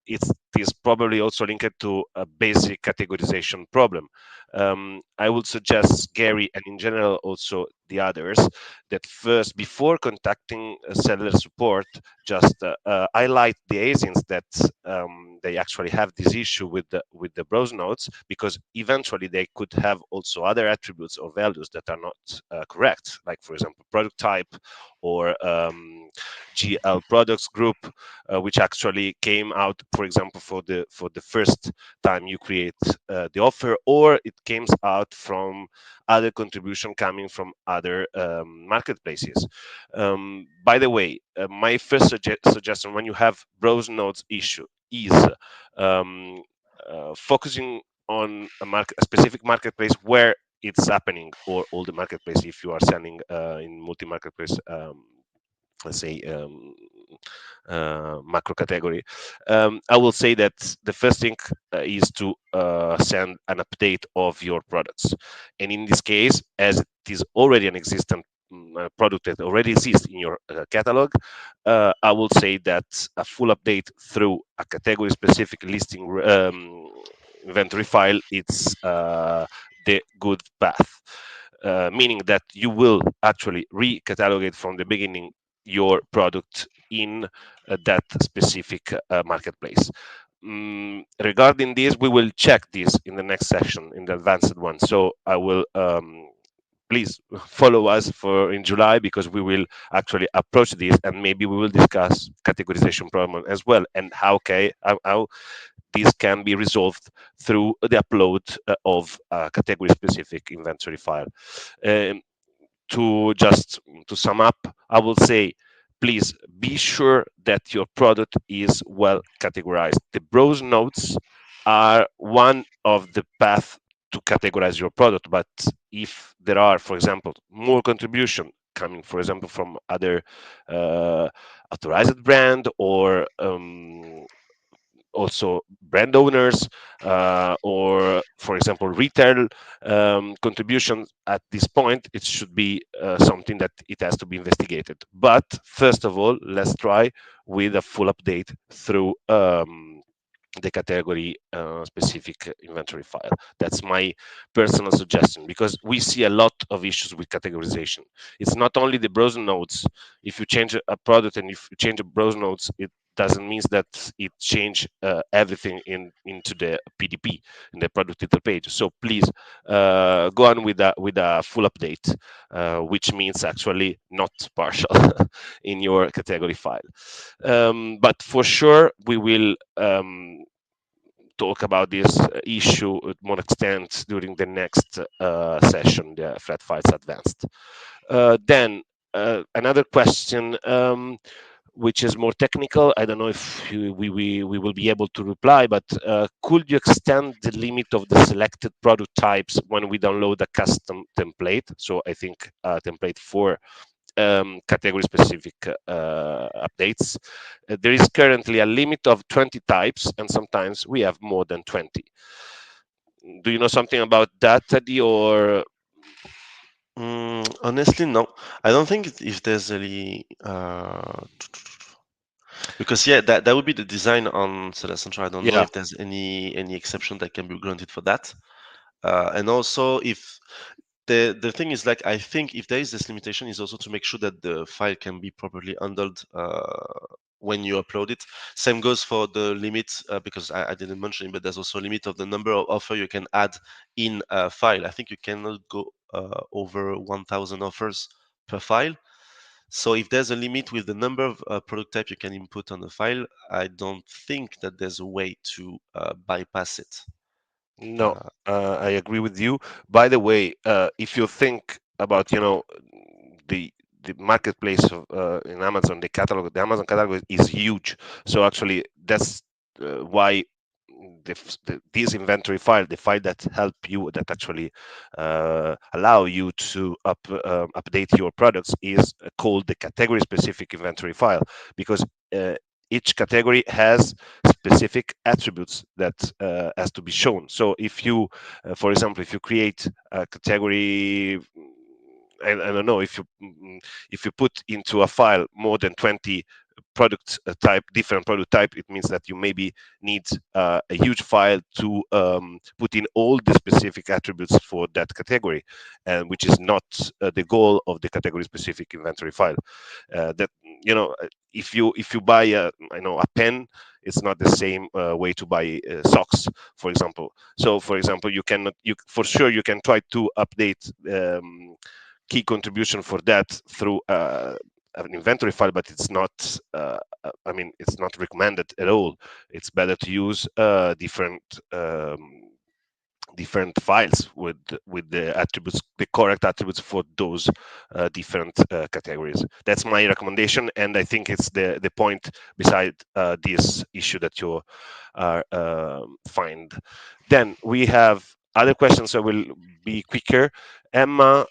it is probably also linked to a basic categorization problem. I would suggest Gary and in general also the others that first, before contacting seller support, just highlight the ASINs that they actually have this issue with the browse nodes, because eventually they could have also other attributes or values that are not correct, like for example product type or GL products group, which actually came out, for example, for the first time you create the offer, or it came out from other contribution coming from other marketplaces. By the way, my first suggestion when you have browse nodes issue is um, focusing on a specific marketplace where it's happening, or all the marketplace if you are selling in multi marketplace, let's say macro category. I will say that the first thing is to send an update of your products, and in this case, as it is already an existing product that already exists in your catalog, I will say that a full update through a category specific listing inventory file, it's the good path. Meaning that you will actually recatalogate from the beginning your product in that specific marketplace. Regarding this, we will check this in the next section, in the advanced one. So I will please follow us for in July, because we will actually approach this, and maybe we will discuss categorization problem as well, and how this can be resolved through the upload of a category specific inventory file. Um, to sum up, I will say, please be sure that your product is well categorized. The browse nodes are one of the path to categorize your product, but if there are, for example, more contribution coming, for example, from other uh, authorized brand, or also brand owners, or for example retail contributions, at this point it should be something that it has to be investigated. But first of all, let's try with a full update through the category specific inventory file. That's my personal suggestion, because we see a lot of issues with categorization. It's not only the browser nodes. If you change a product and if you change a browser nodes, it doesn't mean that it change everything into the PDP, in the product title page. So please go on with a full update, which means actually not partial in your category file. But for sure, we will talk about this issue at more extent during the next session, the Flat Files Advanced. Then another question, which is more technical. I don't know if we will be able to reply, but could you extend the limit of the selected product types when we download a custom template? So I think template for category specific updates. There is currently a limit of 20 types, and sometimes we have more than 20. Do you know something about that, Teddy, or? Honestly, no. I don't think if there's any because yeah, that would be the design on Soda Central. I don't know Yeah, if there's any exception that can be granted for that. And also, if the thing is, like, I think if there is this limitation, is also to make sure that the file can be properly handled when you upload it. Same goes for the limit, because I didn't mention it, but there's also a limit of the number of offer you can add in a file. I think you cannot go over 1,000 offers per file. So if there's a limit with the number of product type you can input on the file, I don't think that there's a way to bypass it. no, Uh, I agree with you. By the way, if you think about, the the marketplace of, in Amazon, the Amazon catalog is huge. So actually, that's why this inventory file, the file that help you, that actually allow you to update your products, is called the category specific inventory file, because uh, each category has specific attributes that has to be shown. So if you, for example, if you create a category, I don't know, if you put into a file more than 20 product type, different product type, it means that you maybe need a huge file to put in all the specific attributes for that category, and which is not the goal of the category specific inventory file. That, if you buy a pen, it's not the same way to buy socks, for example. So for example, you cannot, you for sure you can try to update key contribution for that through an inventory file, but it's not. I mean, it's not recommended at all. It's better to use different files with the attributes, the correct attributes for those different categories. That's my recommendation, and I think it's the point beside this issue that you are find. Then we have other questions, so I will be quicker. Emma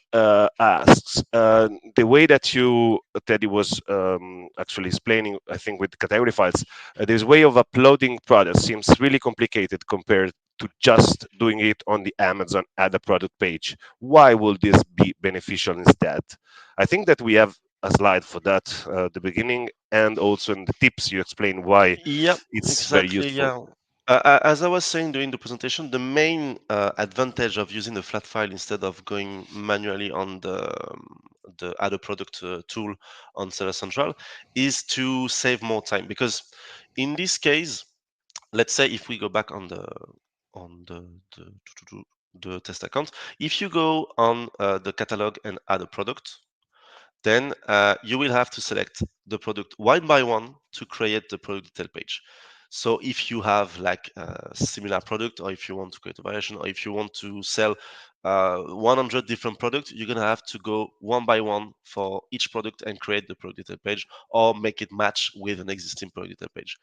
asks, the way that you, Teddy, was actually explaining, I think, with category files, this way of uploading products seems really complicated compared to just doing it on the Amazon Add a Product page. Why will this be beneficial instead? I think that we have a slide for that at the beginning, and also in the tips you explain why Yeah, it's very exactly. useful. Yeah. As I was saying during the presentation, the main advantage of using the flat file instead of going manually on the Add a Product tool on Seller Central is to save more time. Because in this case, let's say if we go back on the the test account, if you go on the catalog and add a product, then you will have to select the product one by one to create the product detail page. So if you have like a similar product, or if you want to create a variation, or if you want to sell 100 different products, you're gonna have to go one by one for each product and create the product detail page, or make it match with an existing product detail page.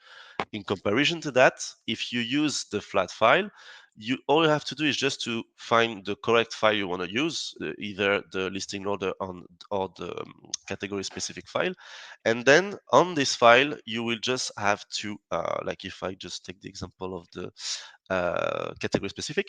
In comparison to that, if you use the flat file, you all you have to do is just to find the correct file you want to use, either the listing order on or the category specific file, and then on this file you will just have to, like if I just take the example of the category specific,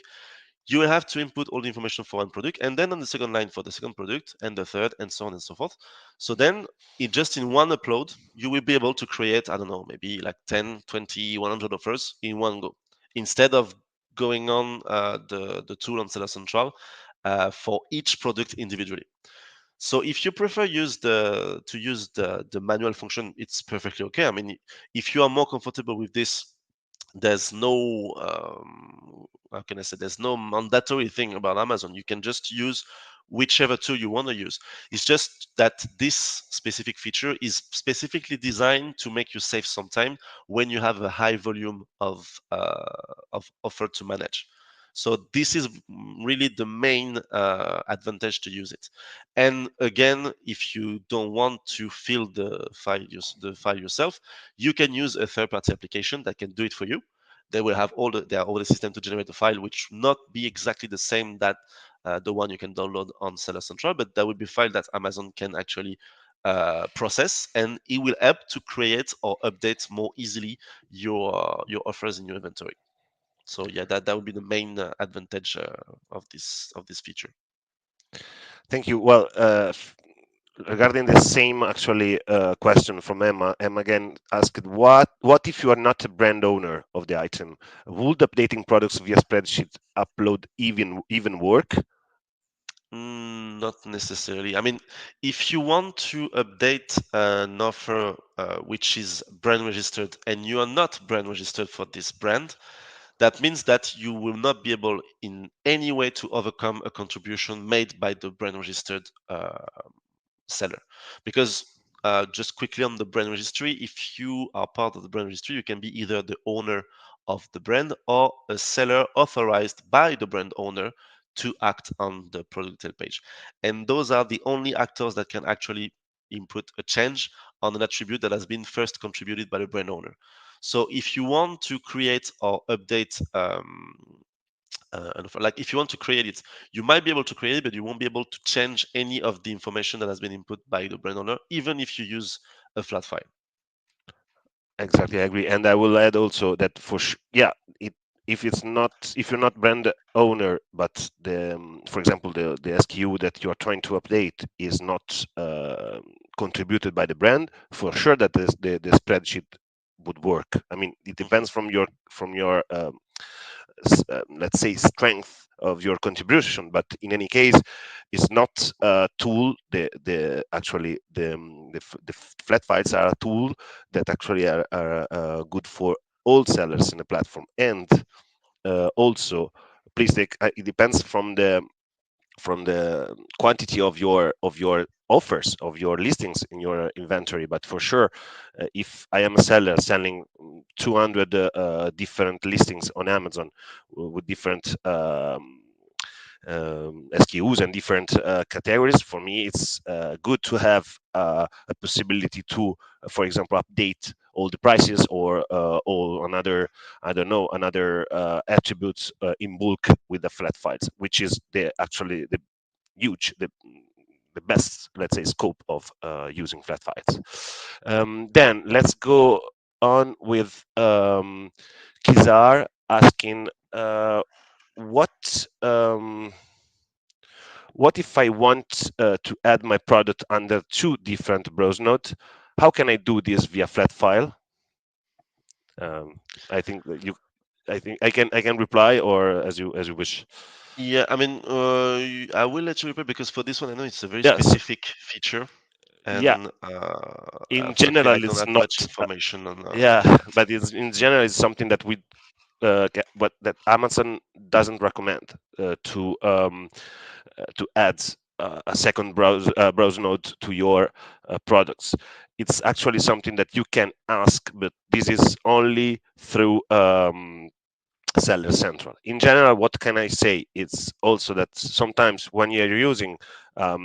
you will have to input all the information for one product, and then on the second line for the second product, and the third, and so on and so forth. So then just in one upload, you will be able to create, I don't know, maybe like 10, 20, 100 offers in one go, instead of going on the tool on Seller Central for each product individually. So if you prefer use the manual function, it's perfectly okay. I mean, if you are more comfortable with this, there's no how can I say, there's no mandatory thing about Amazon. You can just use whichever tool you want to use. It's just that this specific feature is specifically designed to make you save some time when you have a high volume of offer to manage. So this is really the main advantage to use it. And again, if you don't want to fill the file yourself, you can use a third-party application that can do it for you. They will have all the system to generate the file, which will not be exactly the same that the one you can download on Seller Central, but that will be file that Amazon can actually process, and it will help to create or update more easily your offers in your inventory. So yeah, that would be the main advantage of this feature. Thank you. Well, regarding the same actually question from Emma, Emma again asked, what if you are not a brand owner of the item? Would updating products via spreadsheet upload even work? Not necessarily. I mean, if you want to update an offer which is brand registered and you are not brand registered for this brand, that means that you will not be able in any way to overcome a contribution made by the brand registered seller. Because just quickly on the brand registry, if you are part of the brand registry, you can be either the owner of the brand or a seller authorized by the brand owner to act on the product detail page. And those are the only actors that can actually input a change on an attribute that has been first contributed by the brand owner. So if you want to create or update like if you want to create it, you might be able to create it, but you won't be able to change any of the information that has been input by the brand owner, even if you use a flat file. Exactly, I agree. And I will add also that yeah, it, if you're not brand owner, but for example, the SKU that you are trying to update is not contributed by the brand, for sure that the spreadsheet would work. I mean, it Mhm. depends from your let's say strength of your contribution, but in any case it's not a tool. The actually the flat files are a tool that actually are good for all sellers in the platform. And also please take it depends from from the quantity of your offers, of your listings in your inventory. But for sure, if I am a seller selling 200 different listings on Amazon with different SKUs and different categories, for me it's good to have a possibility to, for example, update all the prices or all another, I don't know, another attributes in bulk with the flat files, which is the actually the huge the best, let's say, scope of using flat files. Then let's go on with Kizar asking what what if I want to add my product under two different browse nodes? How can I do this via flat file? Um, I think that you, I think I can reply or as you wish. Yeah, I mean, I will let you reply because for this one, I know it's a very Yes, specific feature, yeah. and In unfortunately, I general, don't it's have not. much information on Yeah, on that. but it's, in general, it's something that we but that Amazon doesn't recommend to add a second browse node to your products. It's actually something that you can ask, but this is only through Seller Central. In general, what can I say? It's also that sometimes when you're using a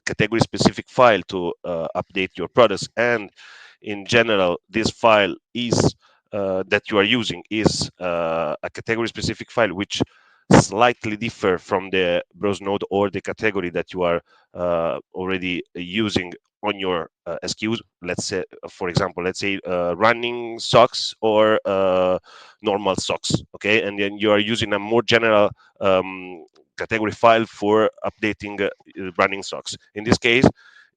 category specific file to update your products, and in general, this file is that you are using is a category specific file which slightly differ from the browse node or the category that you are already using on your SKUs. Let's say, for example, let's say running socks or normal socks, okay, and then you are using a more general category file for updating running socks. In this case,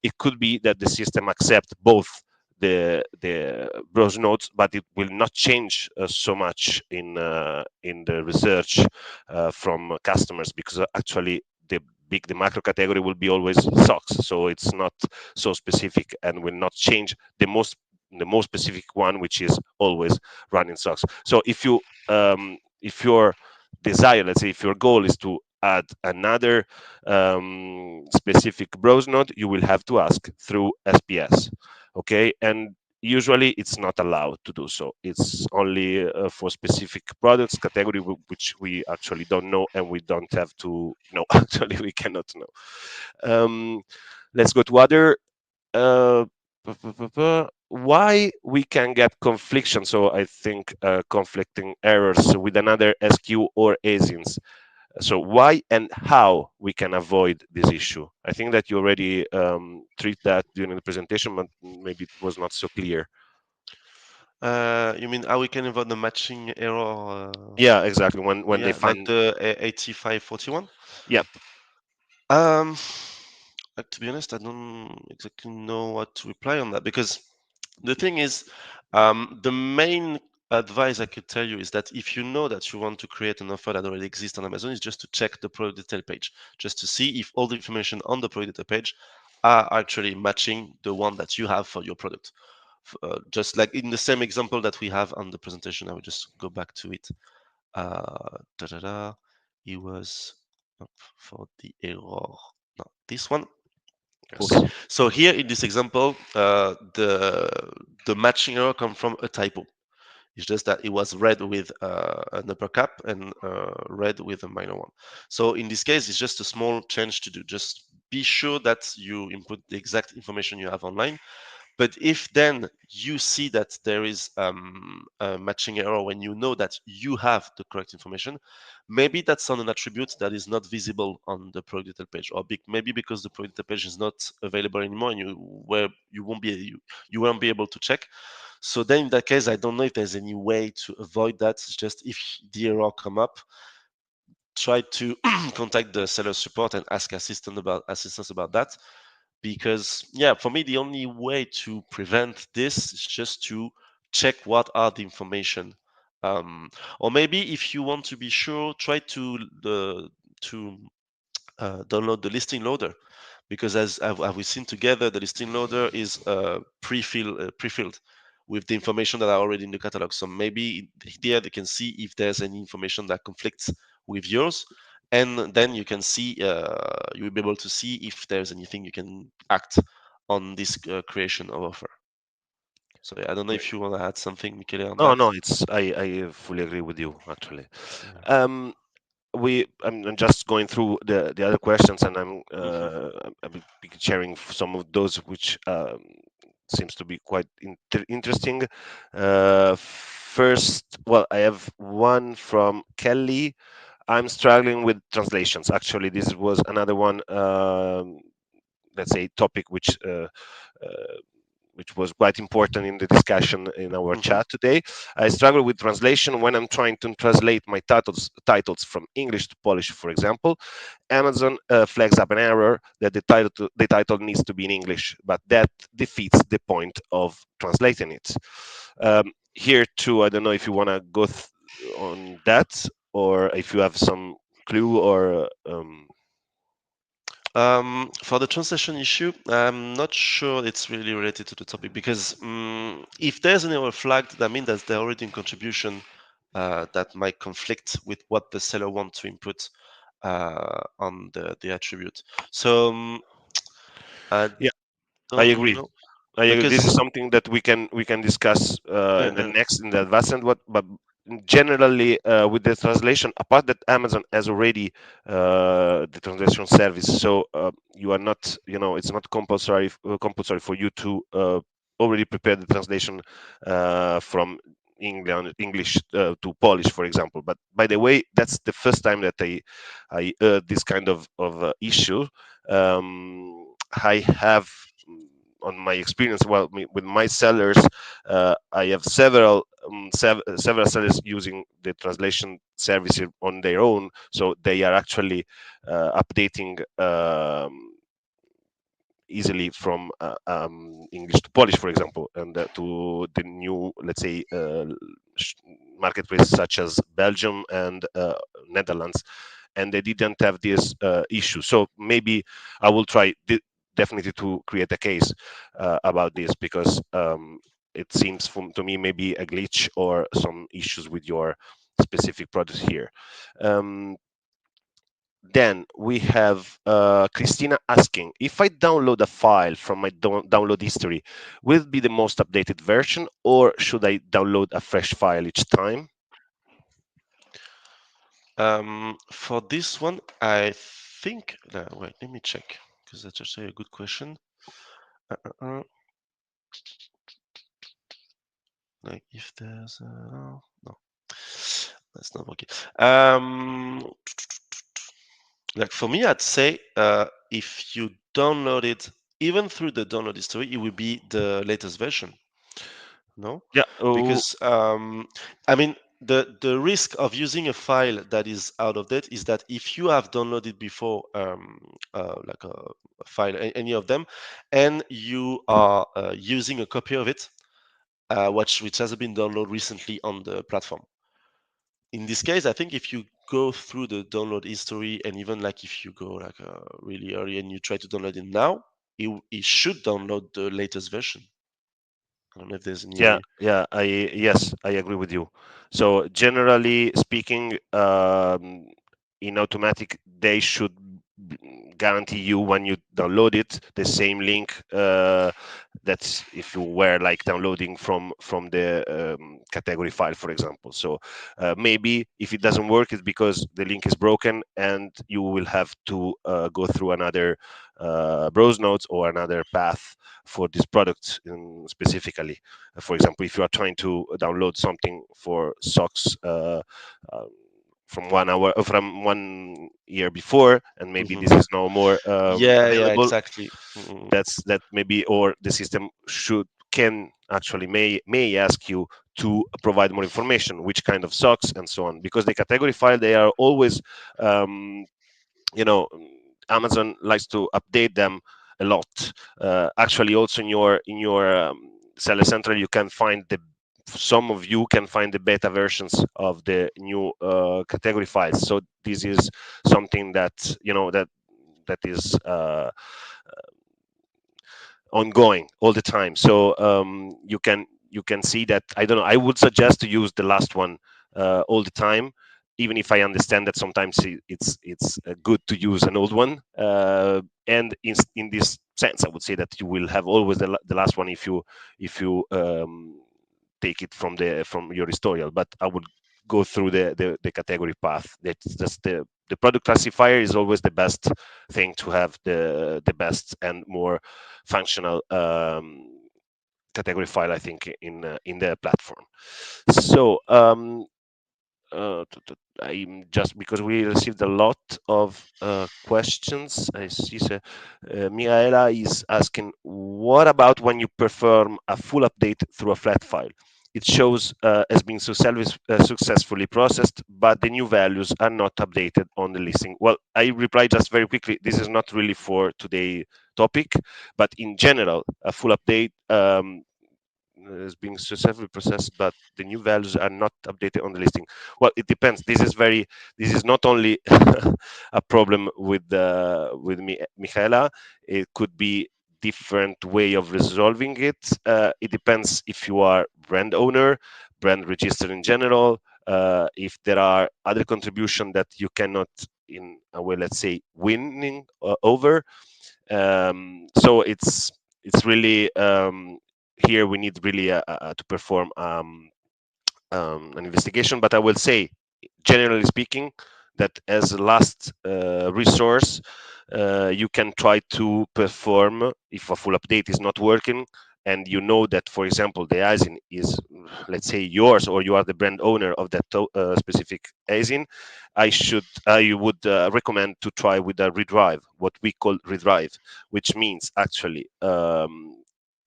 it could be that the system accept both the browse nodes, but it will not change so much in the research from customers, because actually the macro category will be always socks, so it's not so specific and will not change the most specific one, which is always running socks. So if your desire, let's say, if your goal is to add another specific browse node, you will have to ask through SPS, okay? And usually it's not allowed to do so. It's only for specific products category which we actually don't know and we don't have to know. Actually, we cannot know. Let's go to other uh, why we can get confliction, so I think conflicting errors with another SQ or ASINs. So why and how we can avoid this issue? I think that you already treat that during the presentation, but maybe it was not so clear. You mean how we can avoid the matching error? Yeah, exactly. When they Yeah, like find, the 8541. yeah, Um, to be honest, I don't exactly know what to reply on that because the thing is, the main advice I could tell you is that if you know that you want to create an offer that already exists on Amazon, is just to check the product detail page, just to see if all the information on the product detail page are actually matching the one that you have for your product. Just like in the same example that we have on the presentation, I will just go back to it. Da, da, da. It was for the error. No, this one. Okay, yes, so here in this example, the matching error come from a typo. It's just that it was read with an upper cap and read with a minor one. So in this case, it's just a small change to do. Just be sure that you input the exact information you have online. But if then you see that there is a matching error when you know that you have the correct information, maybe that's on an attribute that is not visible on the product detail page, or maybe because the product detail page is not available anymore, and you won't be able to check. So then in that case, I don't know if there's any way to avoid that. It's just if the error come up, try to contact the seller support and ask assistance about that, because yeah, for me the only way to prevent this is just to check what are the information, um, or maybe if you want to be sure, try to download the listing loader, because as have we seen together, the listing loader is pre-filled with the information that are already in the catalog. So maybe there they can see if there's any information that conflicts with yours, and then you can see you'll be able to see if there's anything you can act on this creation of offer. So yeah, I don't know if you want to add something, Michele, on No, that. no, I fully agree with you actually. Um, I'm just going through the other questions, and Hmm. I'll be sharing some of those which seems to be quite interesting. First, well, I have one from Kelly. I'm struggling with translations. Actually, this was another one. Let's say topic uh, which was quite important in the discussion in our Hmm. chat today. I struggle with translation when I'm trying to translate my titles from English to Polish, for example. Amazon flags up an error that the title needs to be in English, but that defeats the point of translating it. Here too, I don't know if you want to go on that, or if you have some clue or For the translation issue, I'm not sure it's really related to the topic because if there's an error flagged, that means that they're already in contribution that might conflict with what the seller wants to input on the attribute. So I yeah, I don't agree. know I agree. This is because something that we can discuss uh, in the uh, next in the advanced and what, but generally with the translation, apart that Amazon has already the translation service, so you are not, it's not compulsory for you to already prepare the translation from English to Polish, for example. But by the way, that's the first time that I heard this kind of issue. I have on my experience, well, with my sellers, I have several sellers using the translation service on their own, so they are actually updating easily from English to Polish, for example, and to the new, let's say, sh- marketplaces such as Belgium and Netherlands, and they didn't have this issue. So maybe I will try definitely to create a case about this, because it seems to me maybe a glitch or some issues with your specific product here. Um, then we have Christina asking, if I download a file from my download history, will it be the most updated version, or should I download a fresh file each time? for this one, I think. Wait, let me check because that's actually a good question. Uh, uh, uh, like if there's no, that's not working. Like for me, I'd say if you download it, even through the download history, it will be the latest version. No, Yeah. because I mean the risk of using a file that is out of date is that if you have downloaded before like a file, any of them, and you are using a copy of it, which has been downloaded recently on the platform. In this case, I think if you go through the download history, and even like if you go like really early and you try to download it now, it should download the latest version. I don't know if there's Yeah, any. yeah, yes, I agree with you. So generally speaking, in automatic, they should guarantee you when you download it the same link that's if you were like downloading from the category file, for example. So maybe if it doesn't work, it's because the link is broken, and you will have to go through another browse nodes or another path for this product specifically. For example, if you are trying to download something for socks uh, from 1 hour from 1 year before, and maybe Mhm. this is no more Yeah, available, exactly. Mm. that maybe, or the system can actually may ask you to provide more information, which kind of socks and so on, because the category file, they are always um, you know Amazon likes to update them a lot. Actually, also in your seller central, you can find the some of you can find the beta versions of the new category files. So this is something that that is ongoing all the time. So you can see that. I don't know, I would suggest to use the last one all the time, even if I understand that sometimes it's good to use an old one. And in this sense, I would say that you will have always the last one if you take it from your historial. But I would go through the category path. That's just the product classifier is always the best thing to have, the best and more functional category file, I think, in the platform. So I'm just because we received a lot of questions. I see. So, Mihaela is asking, what about when you perform a full update through a flat file? It shows as being successfully processed, but the new values are not updated on the listing. Well, I reply just very quickly. This is not really for today topic, but in general, a full update is being successfully processed, but the new values are not updated on the listing. Well, it depends. This is not only a problem with Michaela. It could be different way of resolving it. It depends if you are brand owner, brand register in general. If there are other contribution that you cannot, in a way, let's say, winning over. So it's really here we need really to perform an investigation. But I will say, generally speaking, that as a last resource, you can try to perform if a full update is not working, and you know that, for example, the ASIN is, let's say, yours, or you are the brand owner of that specific ASIN. I would recommend to try with a redrive, what we call redrive, which means actually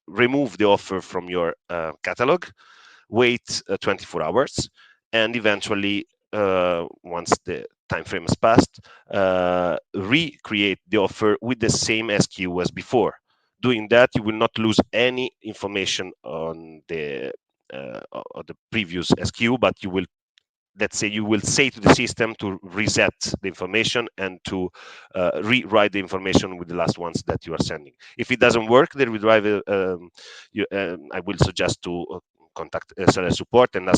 remove the offer from your catalog, wait 24 hours, and eventually, once the time frame has passed, recreate the offer with the same SKU as before. Doing that, you will not lose any information on the previous SKU, but you will, let's say, you will say to the system to reset the information and to rewrite the information with the last ones that you are sending. If it doesn't work, the redrive, I will suggest to contact seller support and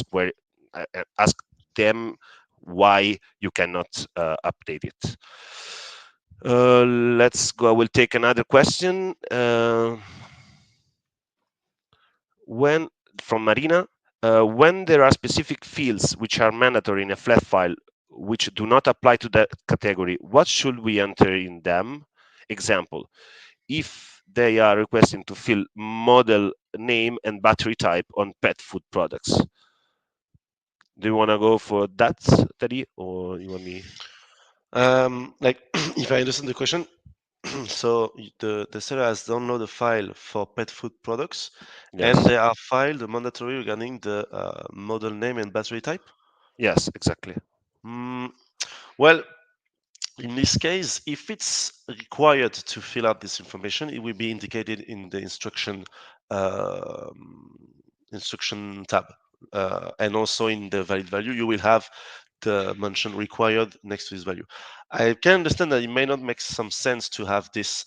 ask them why you cannot update it. Let's go. I will take another question. When From Marina, when there are specific fields which are mandatory in a flat file which do not apply to that category, what should we enter in them? Example, if they are requesting to fill model name and battery type on pet food products. Do you want to go for that, Teddy, or you want me? Like, if I understand the question, so the seller has downloaded a file for pet food products, and Yes. they are filed mandatory regarding the model name and battery type. Yes, exactly. Mm, well, in this case, if it's required to fill out this information, it will be indicated in the um, instruction tab, and also in the valid value, you will have the mention required next to this value. I can understand that it may not make some sense to have this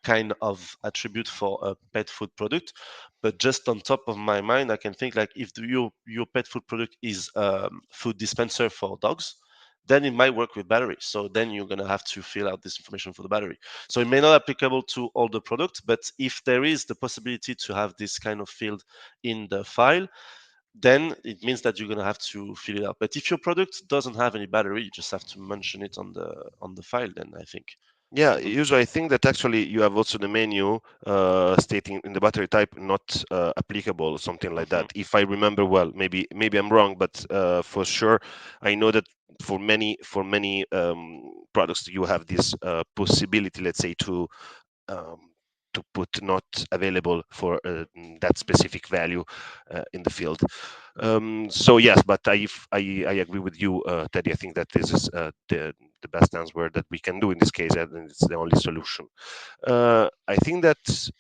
kind of attribute for a pet food product, but just on top of my mind, I can think like if your pet food product is food dispenser for dogs, then it might work with battery. So then you're gonna have to fill out this information for the battery. So it may not applicable to all the products, but if there is the possibility to have this kind of field in the file, then it means that you're gonna have to fill it out. But if your product doesn't have any battery, you just have to mention it on the file. Then I think Yeah, I don't. usually I think that actually you have also the menu stating in the battery type not applicable, something like that. Mhm. If I remember well, maybe I'm wrong, but for sure I know that for many products you have this possibility, let's say, um, to put not available for that specific value in the field. So yes, but I agree with you, Teddy. I think that this is the best answer that we can do in this case, and it's the only solution. I think that it's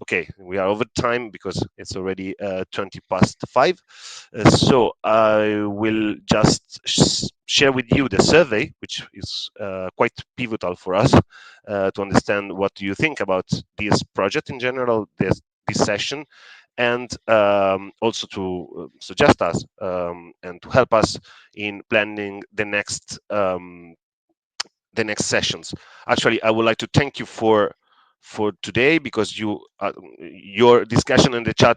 okay. We are over time because it's already 20 past 5. So I will just share with you the survey, which is quite pivotal for us to understand what do you think about this project in general, this session, and also to suggest us and to help us in planning the next sessions. Actually, I would like to thank you for today, because your discussion in the chat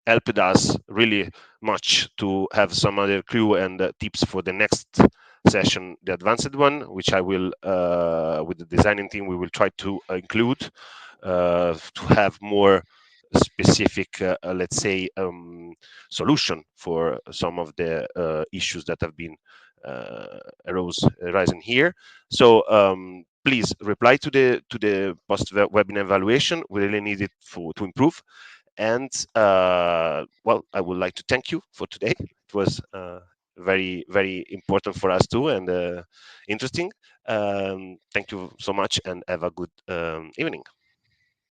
helped us really much to have some other clue and tips for the next session, the advanced one, which I will with the designing team we will try to include to have more specific let's say solution for some of the issues that have been arising here. So please reply to the post webinar evaluation. We really need it to improve. And well, I would like to thank you for today. It was very important for us too, and interesting. Thank you so much, and have a good evening.